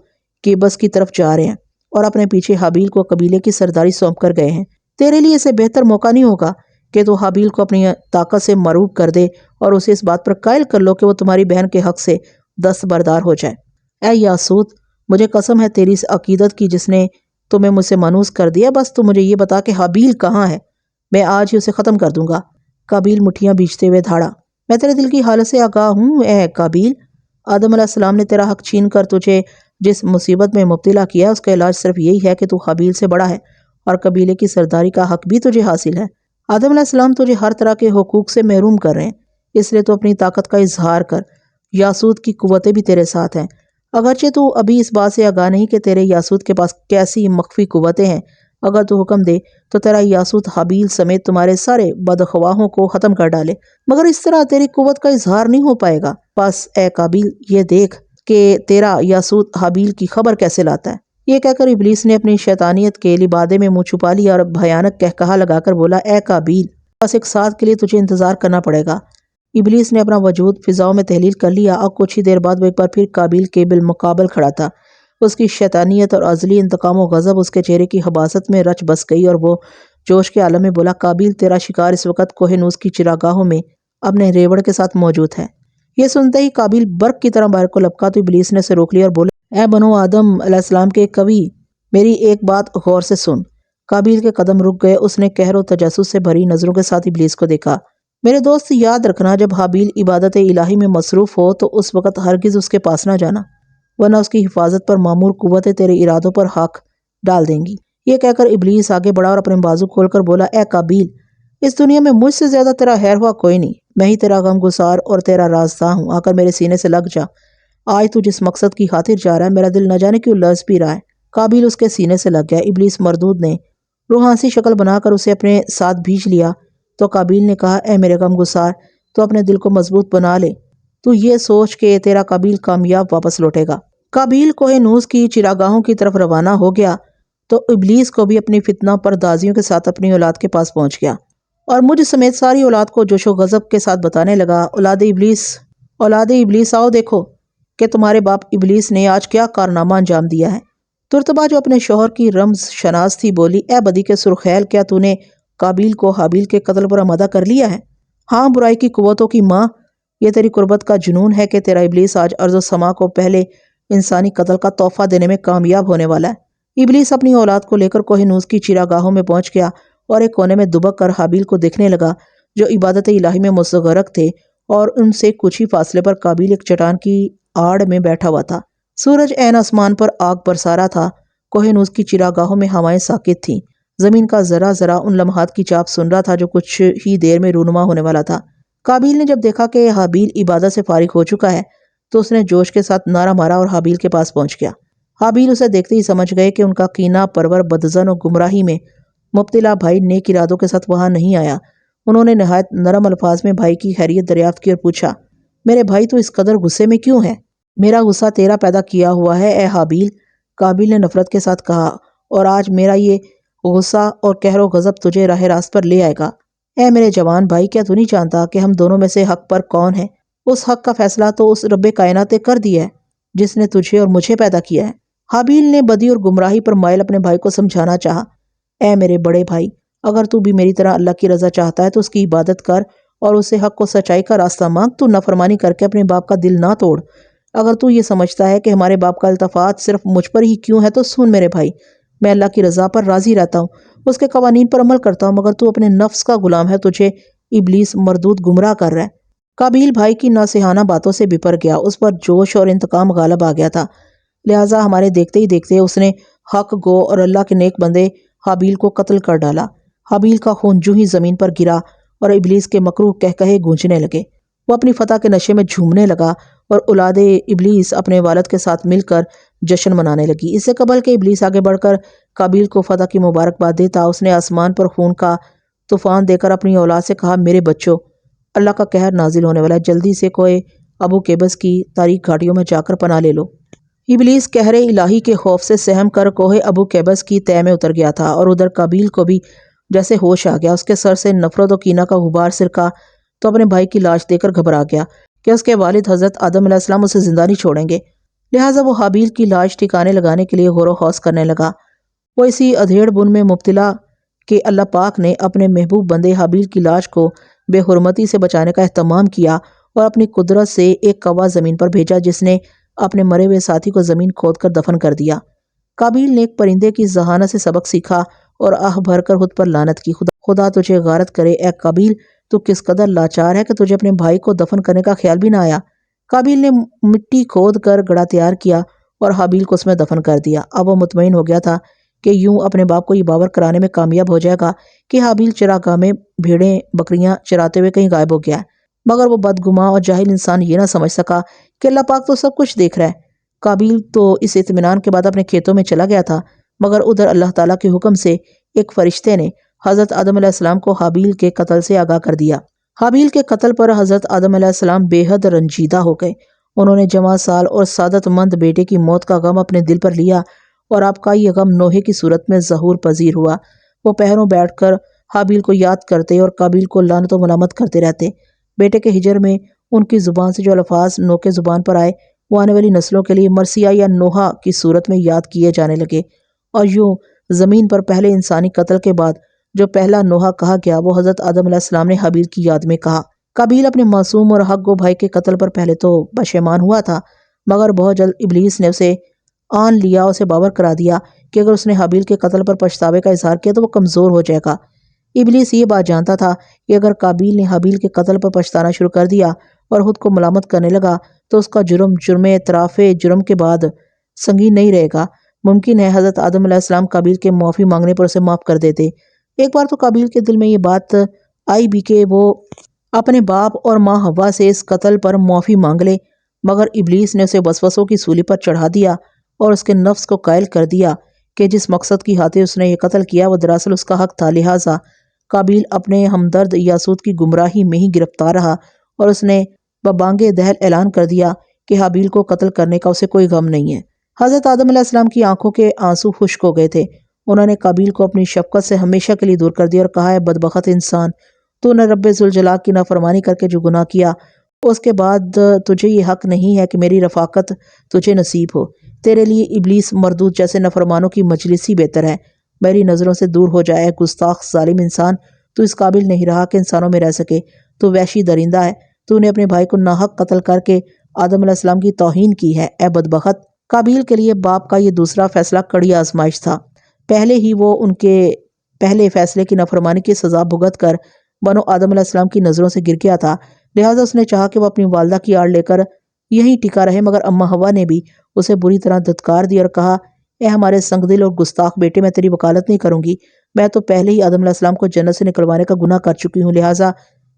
قیبس کی طرف جا رہے ہیں اور اپنے پیچھے حابیل کو قبیلے کی سرداری سونپ کر گئے ہیں۔ تیرے لیے اسے بہتر موقع نہیں ہوگا کہ تو حابیل کو اپنی طاقت سے مروب کر دے اور اسے اس بات پر قائل کر لو کہ وہ تمہاری بہن کے حق سے دستبردار ہو جائے۔ اے یاسوت، مجھے قسم ہے تیری اس عقیدت کی جس نے تمہیں مجھ سے مانوس کر دیا، بس تو مجھے یہ بتا کہ حابیل کہاں ہے، میں آج ہی اسے ختم کر دوں گا۔ قابیل مٹھیاں بیچتے ہوئے دھاڑا، میں تیرے دل کی حالت سے آگاہ ہوں اے قابیل۔ آدم علیہ السلام نے تیرا حق چھین کر تجھے جس مصیبت میں مبتلا کیا، اس کا علاج صرف یہی ہے کہ تو حابیل سے بڑا ہے اور قبیلے کی سرداری کا حق بھی تجھے حاصل ہے۔ آدم علیہ السلام تجھے ہر طرح کے حقوق سے محروم کر رہے ہیں، اس لیے تو اپنی طاقت کا اظہار کر۔ یاسوت کی قوتیں بھی تیرے ساتھ ہیں، اگرچہ تو ابھی اس بات سے آگاہ نہیں کہ تیرے یاسوت کے پاس کیسی مخفی قوتیں ہیں۔ اگر تو حکم دے تو تیرا یاسوت حابیل سمیت تمہارے سارے بدخواہوں کو ختم کر ڈالے، مگر اس طرح تیری قوت کا اظہار نہیں ہو پائے گا۔ بس اے قابیل، یہ دیکھ کہ تیرا یاسوت حابیل کی خبر کیسے لاتا ہے۔ یہ کہہ کر ابلیس نے اپنی شیطانیت کے لبادے میں منہ چھپا لیا اور بھیانک قہقہا لگا کر بولا، اے قابیل، بس ایک ساتھ کے لیے تجھے انتظار کرنا پڑے گا۔ ابلیس نے اپنا وجود فضاؤں میں تحلیل کر لیا اور کچھ ہی دیر بعد وہ ایک بار پھر قابیل کے بالمقابل کھڑا تھا۔ اس کی شیطانیت اور ازلی انتقام و غضب اس کے چہرے کی حباست میں رچ بس گئی اور وہ جوش کے عالم میں بولا، قابیل، تیرا شکار اس وقت کوہ نوز کی چراگاہوں میں اپنے ریوڑ کے ساتھ موجود ہے۔ یہ سنتے ہی قابیل برق کی طرح باہر کو لپکا تو ابلیس نے اسے روک لیا اور بولا، اے بنو آدم علیہ السلام کے قوی، میری ایک بات غور سے سن۔ قابیل کے قدم رک گئے، اس نے قہر و تجسس سے بھری نظروں کے ساتھ ابلیس کو دیکھا۔ میرے دوست، یاد رکھنا، جب حابیل عبادت الہی میں مصروف ہو تو اس وقت ہرگز اس کے پاس نہ جانا، ورنہ اس کی حفاظت پر معمور قوتیں تیرے ارادوں پر حق ڈال دیں گی۔ یہ کہہ کر ابلیس آگے بڑھا اور اپنے بازو کھول کر بولا، اے قابیل، اس دنیا میں مجھ سے زیادہ تیرا خیر ہوا کوئی نہیں، میں ہی تیرا غم گسار اور تیرا رازداں ہوں، آ کر میرے سینے سے لگ جا۔ آج تو جس مقصد کی خاطر جا رہا ہے، میرا دل نہ جانے کیوں لرز بھی رہا ہے۔ قابیل اس کے سینے سے لگ گیا۔ ابلیس مردود نے روحانسی شکل بنا کر اسے اپنے ساتھ بھیج لیا تو قابیل نے کہا، اے میرے غم گسار، تو اپنے دل کو مضبوط بنا لے، تو یہ سوچ کہ تیرا قابیل کامیاب واپس لوٹے گا۔ قابیل کوہ نوز کی چراگاہوں کی طرف روانہ ہو گیا تو ابلیس کو بھی اپنی فتنہ پردازیوں کے ساتھ اپنی اولاد کے پاس پہنچ گیا اور مجھ سمیت ساری اولاد کو جوش و غضب کے ساتھ بتانے لگا، اولاد ابلیس آؤ دیکھو کہ تمہارے باپ ابلیس نے آج کیا کارنامہ انجام دیا ہے۔ ترتبہ جو اپنے شوہر کی رمز شناس تھی بولی، اے بدی کے سرخیل، کیا تو نے قابیل کو حابیل کے قتل پر آمادہ کر لیا ہے؟ ہاں برائی کی قوتوں کی ماں، یہ تیری قربت کا جنون ہے کہ تیرا ابلیس آج ارض و سما کو پہلے انسانی قتل کا تحفہ دینے میں کامیاب ہونے والا ہے۔ ابلیس اپنی اولاد کو لے کر کوہ نوز کی چراگاہوں میں پہنچ گیا اور ایک کونے میں دبک کر حابیل کو دیکھنے لگا جو عبادت الہی میں مستغرق تھے، اور ان سے کچھ ہی فاصلے پر قابیل ایک چٹان کی آڑ میں بیٹھا ہوا تھا۔ سورج عین آسمان پر آگ برسا رہا تھا۔ کوہ نوز کی چراگاہوں میں ہوائیں ساکت تھیں۔ زمین کا ذرہ ذرہ ان لمحات کی چاپ سن رہا تھا جو کچھ ہی دیر میں رونما ہونے والا تھا۔ قابیل نے جب دیکھا کہ حابیل عبادت سے فارغ ہو چکا ہے تو اس نے جوش کے ساتھ نعرہ مارا اور حابیل کے پاس پہنچ گیا۔ حابیل اسے دیکھتے ہی سمجھ گئے کہ ان کا کینہ پرور بدظن و گمراہی میں مبتلا بھائی نیک ارادوں کے ساتھ وہاں نہیں آیا۔ انہوں نے نہایت نرم الفاظ میں بھائی کی خیریت دریافت کی اور پوچھا، میرے بھائی تو اس قدر غصے میں کیوں ہے؟ میرا غصہ تیرا پیدا کیا ہوا ہے اے حابیل، قابیل نے نفرت کے ساتھ کہا، اور آج میرا یہ غصہ اور قہر و غضب تجھے راہ راست پر لے آئے گا۔ اے میرے جوان بھائی، کیا تو نہیں جانتا کہ ہم دونوں میں سے حق پر کون ہے؟ اس حق کا فیصلہ تو اس رب کائنات نے کر دیا ہے جس نے تجھے اور مجھے پیدا کیا ہے۔ حابیل نے بدی اور گمراہی پر مائل اپنے بھائی کو سمجھانا چاہا، اے میرے بڑے بھائی، اگر تو بھی میری طرح اللہ کی رضا چاہتا ہے تو اس کی عبادت کر اور اسے حق و سچائی کا راستہ مانگ۔ تو نافرمانی کر کے اپنے باپ کا دل نہ توڑ۔ اگر تو یہ سمجھتا ہے کہ ہمارے باپ کا التفات صرف مجھ پر ہی کیوں ہے تو سن میرے بھائی، میں اللہ کی رضا پر راضی رہتا ہوں، اس کے قوانین پر عمل کرتا ہوں، مگر تو اپنے نفس کا غلام ہے، تجھے ابلیس مردود گمراہ کر رہا ہے۔ قابیل بھائی کی ناصحانہ باتوں سے بپر گیا، اس پر جوش اور انتقام غالب آ گیا تھا، لہٰذا ہمارے دیکھتے ہی دیکھتے اس نے حق گو اور اللہ کے نیک بندے حابیل کو قتل کر ڈالا۔ حابیل کا خون جو ہی زمین پر گرا اور ابلیس کے مکروہ قہقہے گونجنے لگے، وہ اپنی فتح کے نشے میں جھومنے لگا اور اولاد ابلیس اپنے والد کے ساتھ مل کر جشن منانے لگی۔ اس سے قبل کہ ابلیس آگے بڑھ کر قابیل کو فتح کی مبارکباد دیتا، اس نے آسمان پر خون کا طوفان دے کر اپنی اولاد سے کہا، میرے بچوں، اللہ کا قہر نازل ہونے والا ہے، جلدی سے کوہ ابو قیبس کی تاریک گھاٹیوں میں جا کر پناہ لے لو۔ ابلیس قہر الہی کے خوف سے سہم کر کوہ ابو قیبس کی تہ میں اتر گیا تھا، اور ادھر قابیل کو بھی جیسے ہوش آ گیا۔ اس کے سر سے نفرت و کینہ کا غبار سرکا تو اپنے بھائی کی لاش دے کر گھبرا گیا کہ اس کے والد حضرت آدم علیہ السلام اسے زندہ نہیں چھوڑیں گے، لہٰذا وہ حابیل کی لاش ٹھکانے لگانے کے لیے غور و خوض کرنے لگا۔ وہ اسی ادھیڑ بن میں مبتلا کہ اللہ پاک نے اپنے محبوب بندے حابیل کی لاش کو بے حرمتی سے بچانے کا اہتمام کیا اور اپنی قدرت سے ایک کوا زمین پر بھیجا جس نے اپنے مرے ہوئے ساتھی کو زمین کھود کر دفن کر دیا۔ قابیل نے ایک پرندے کی ذہانت سے سبق سیکھا اور آہ بھر کر خود پر لعنت کی، خدا تجھے غارت کرے اے قابیل، تو کس قدر لاچار ہے کہ تجھے اپنے بھائی کو دفن کرنے کا خیال بھی نہ آیا۔ قابیل نے مٹی کھود کر گڑھا تیار کیا اور حابیل کو اس میں دفن کر دیا۔ اب وہ مطمئن ہو گیا تھا کہ یوں اپنے باپ کو یہ باور کرانے میں کامیاب ہو جائے گا کہ حابیل چراگاہ میں بھیڑیں بکریاں چراتے ہوئے کہیں غائب ہو گیا ہے، مگر وہ بدگماں اور جاہل انسان یہ نہ سمجھ سکا کہ اللہ پاک تو سب کچھ دیکھ رہا ہے۔ قابیل تو اس اطمینان کے بعد اپنے کھیتوں میں چلا گیا تھا، مگر ادھر اللہ تعالیٰ کے حکم سے ایک فرشتے نے حضرت آدم علیہ السلام کو حابیل کے قتل سے آگاہ کر دیا۔ حابیل کے قتل پر حضرت آدم علیہ السلام بے حد رنجیدہ ہو گئے۔ انہوں نے جوان سال اور سعادت مند بیٹے کی موت کا غم اپنے دل پر لیا اور آپ کا یہ غم نوحے کی صورت میں ظہور پذیر ہوا۔ وہ پہروں بیٹھ کر حابیل کو یاد کرتے اور قابیل کو لعنت و ملامت کرتے رہتے۔ بیٹے کے ہجر میں ان کی زبان سے جو الفاظ نوک زبان پر آئے وہ آنے والی نسلوں کے لیے مرثیہ یا نوحہ کی صورت میں یاد کیے جانے لگے، اور یوں زمین پر پہلے انسانی قتل کے بعد جو پہلا نوحہ کہا گیا وہ حضرت آدم علیہ السلام نے حابیل کی یاد میں کہا۔ قابیل اپنے معصوم اور حق گو بھائی کے قتل پر پہلے تو پشیمان ہوا تھا، مگر بہت جلد ابلیس نے اسے آن لیا، اسے باور کرا دیا کہ اگر اس نے حابیل کے قتل پر پچھتاوے کا اظہار کیا تو وہ کمزور ہو جائے گا۔ ابلیس یہ بات جانتا تھا کہ اگر قابیل نے حابیل کے قتل پر پچھتانا شروع کر دیا اور خود کو ملامت کرنے لگا تو اس کا جرم اعتراف جرم کے بعد سنگین نہیں رہے گا۔ ممکن ہے حضرت آدم علیہ السلام قابیل کے معافی مانگنے پر اسے معاف کر دیتے۔ ایک بار تو قابیل کے دل میں یہ بات آئی بھی کہ وہ اپنے باپ اور ماں حوا سے اس قتل پر معافی مانگ لے، مگر ابلیس نے اسے وسوسوں کی سولی پر چڑھا دیا اور اس کے نفس کو قائل کر دیا کہ جس مقصد کی خاطر اس نے یہ قتل کیا وہ دراصل اس کا حق تھا، لہٰذا قابیل اپنے ہمدرد یاسوت کی گمراہی میں ہی گرفتار رہا اور اس نے ببانگ دہل اعلان کر دیا کہ حابیل کو قتل کرنے کا اسے کوئی غم نہیں ہے۔ حضرت آدم علیہ السلام کی آنکھوں کے آنسو خشک ہو گئے تھے۔ انہوں نے قابیل کو اپنی شفقت سے ہمیشہ کے لیے دور کر دیا اور کہا، اے بدبخت انسان، تو نے رب ذوالجلال کی نافرمانی کر کے جو گناہ کیا، اس کے بعد تجھے یہ حق نہیں ہے کہ میری رفاقت تجھے نصیب ہو۔ تیرے لیے ابلیس مردود جیسے نافرمانوں کی مجلس ہی بہتر ہے۔ میری نظروں سے دور ہو جائے گستاخ ظالم انسان، تو اس قابل نہیں رہا کہ انسانوں میں رہ سکے۔ تو وحشی درندہ ہے، تو نے اپنے بھائی کو ناحق قتل کر کے آدم علیہ السلام کی توہین کی ہے۔ اے بدبخت! قابیل کے لیے باپ کا یہ دوسرا فیصلہ کڑی آزمائش تھا۔ پہلے ہی وہ ان کے پہلے فیصلے کی نافرمانی کی سزا بھگت کر بنو آدم علیہ السلام کی نظروں سے گر گیا تھا، لہٰذا اس نے چاہا کہ وہ اپنی والدہ کی آڑ لے کر یہیں ٹکا رہے، مگر اماں حوا نے بھی اسے بری طرح دھتکار دی اور کہا، اے ہمارے سنگدل اور گستاخ بیٹے، میں تیری وکالت نہیں کروں گی۔ میں تو پہلے ہی آدم علیہ السلام کو جنت سے نکلوانے کا گناہ کر چکی ہوں، لہٰذا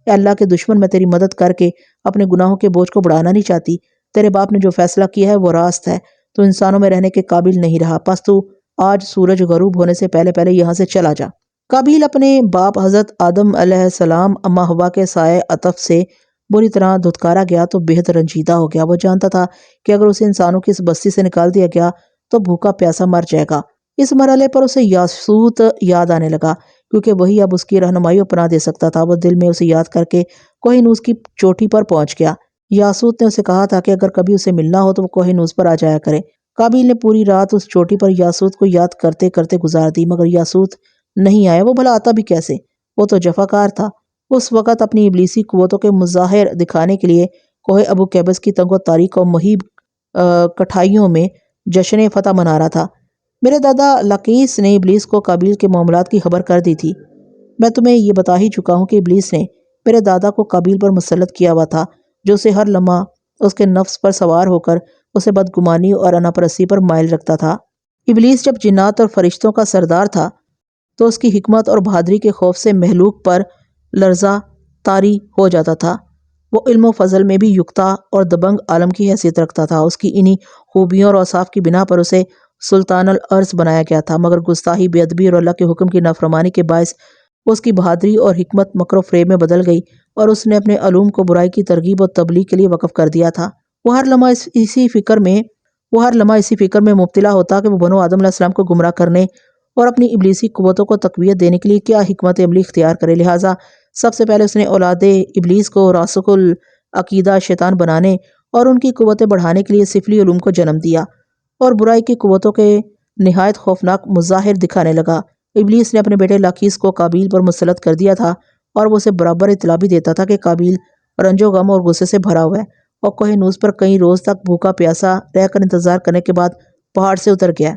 اے اللہ کے دشمن، میں تیری مدد کر کے اپنے گناہوں کے بوجھ کو بڑھانا نہیں چاہتی۔ تیرے باپ نے جو فیصلہ کیا ہے وہ راست ہے، تو انسانوں میں رہنے کے قابل نہیں رہا، پس تو آج سورج غروب ہونے سے پہلے پہلے یہاں سے چلا جا۔ قابیل اپنے باپ حضرت آدم علیہ السلام اماں حوا کے سائے عطف سے بری طرح دھتکارا گیا تو بہت رنجیدہ ہو گیا۔ وہ جانتا تھا کہ اگر اسے انسانوں کی اس بستی سے نکال دیا گیا تو بھوکا پیاسا مر جائے گا۔ اس مرحلے پر اسے یاسوت یاد آنے لگا، کیونکہ وہی اب اس کی رہنمائی و پناہ دے سکتا تھا۔ وہ دل میں اسے یاد کر کے کوہ نوز کی چوٹی پر پہنچ گیا۔ یاسوت نے اسے کہا تھا کہ اگر کبھی اسے ملنا ہو تو وہ کوہ نوز پر آ جایا کرے۔ قابیل نے پوری رات اس چوٹی پر یاسوت کو یاد کرتے کرتے گزار دی، مگر یاسوت نہیں آیا۔ وہ بھلا آتا بھی کیسے؟ وہ تو جفاکار تھا۔ اس وقت اپنی ابلیسی قوتوں کے مظاہر دکھانے کے لیے کوہ ابو قیبس کی تنگ و تاریک اور مہیب کٹھائیوں میں جشن فتح منا رہا تھا۔ میرے دادا لاقیس نے ابلیس کو قابیل کے معاملات کی خبر کر دی تھی۔ میں تمہیں یہ بتا ہی چکا ہوں کہ ابلیس نے میرے دادا کو قابیل پر مسلط کیا ہوا تھا، جو اسے ہر لمحہ اس کے نفس پر سوار ہو کر اسے بدگمانی اور انا پرستی پر مائل رکھتا تھا۔ ابلیس جب جنات اور فرشتوں کا سردار تھا تو اس کی حکمت اور بہادری کے خوف سے مہلوک پر لرزہ طاری ہو جاتا تھا۔ وہ علم و فضل میں بھی یکتا اور دبنگ عالم کی حیثیت رکھتا تھا۔ اس کی انہی خوبیوں اور اوصاف کی بنا پر اسے سلطان الارض بنایا گیا تھا، مگر گستاخی، بے ادبی اور اللہ کے حکم کی نافرمانی کے باعث اس کی بہادری اور حکمت مکر و فریب میں بدل گئی اور اس نے اپنے علوم کو برائی کی ترغیب اور تبلیغ کے لیے وقف کر دیا تھا۔ وہ ہر لمحہ اسی فکر میں مبتلا ہوتا کہ وہ بنو آدم علیہ السلام کو گمراہ کرنے اور اپنی ابلیسی قوتوں کو تقویت دینے کے لیے کیا حکمت عملی اختیار کرے۔ لہٰذا سب سے پہلے اس نے اولاد ابلیس کو راسخ العقیدہ شیطان بنانے اور ان کی قوتیں بڑھانے کے لیے سفلی علوم کو جنم دیا اور برائی کی قوتوں کے نہایت خوفناک مظاہر دکھانے لگا۔ ابلیس نے اپنے بیٹے لاقیس کو قابیل پر مسلط کر دیا تھا اور وہ اسے برابر اطلاع بھی دیتا تھا کہ قابیل رنج و غم اور غصے سے بھرا ہوا ہے اور کوہ نوز پر کئی روز تک بھوکا پیاسا رہ کر انتظار کرنے کے بعد پہاڑ سے اتر گیا۔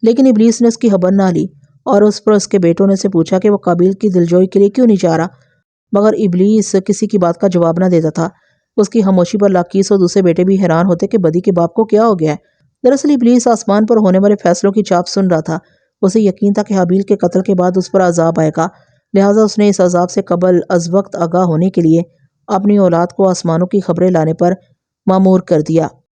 لیکن ابلیس نے اس کی خبر نہ لی اور اس پر اس کے بیٹوں نے سے پوچھا کہ وہ قابیل کی دلجوئی کے لیے کیوں نہیں چاہ رہا، مگر ابلیس کسی کی بات کا جواب نہ دیتا تھا۔ اس کی خاموشی پر لاقیس اور دوسرے بیٹے بھی حیران ہوتے کہ بدی کے باپ کو کیا ہو گیا ہے۔ دراصل ابلیس آسمان پر ہونے والے فیصلوں کی چاپ سن رہا تھا۔ اسے یقین تھا کہ حابیل کے قتل کے بعد اس پر عذاب آئے گا، لہٰذا اس نے اس عذاب سے قبل از وقت آگاہ ہونے کے لیے اپنی اولاد کو آسمانوں کی خبریں لانے پر مامور کر دیا۔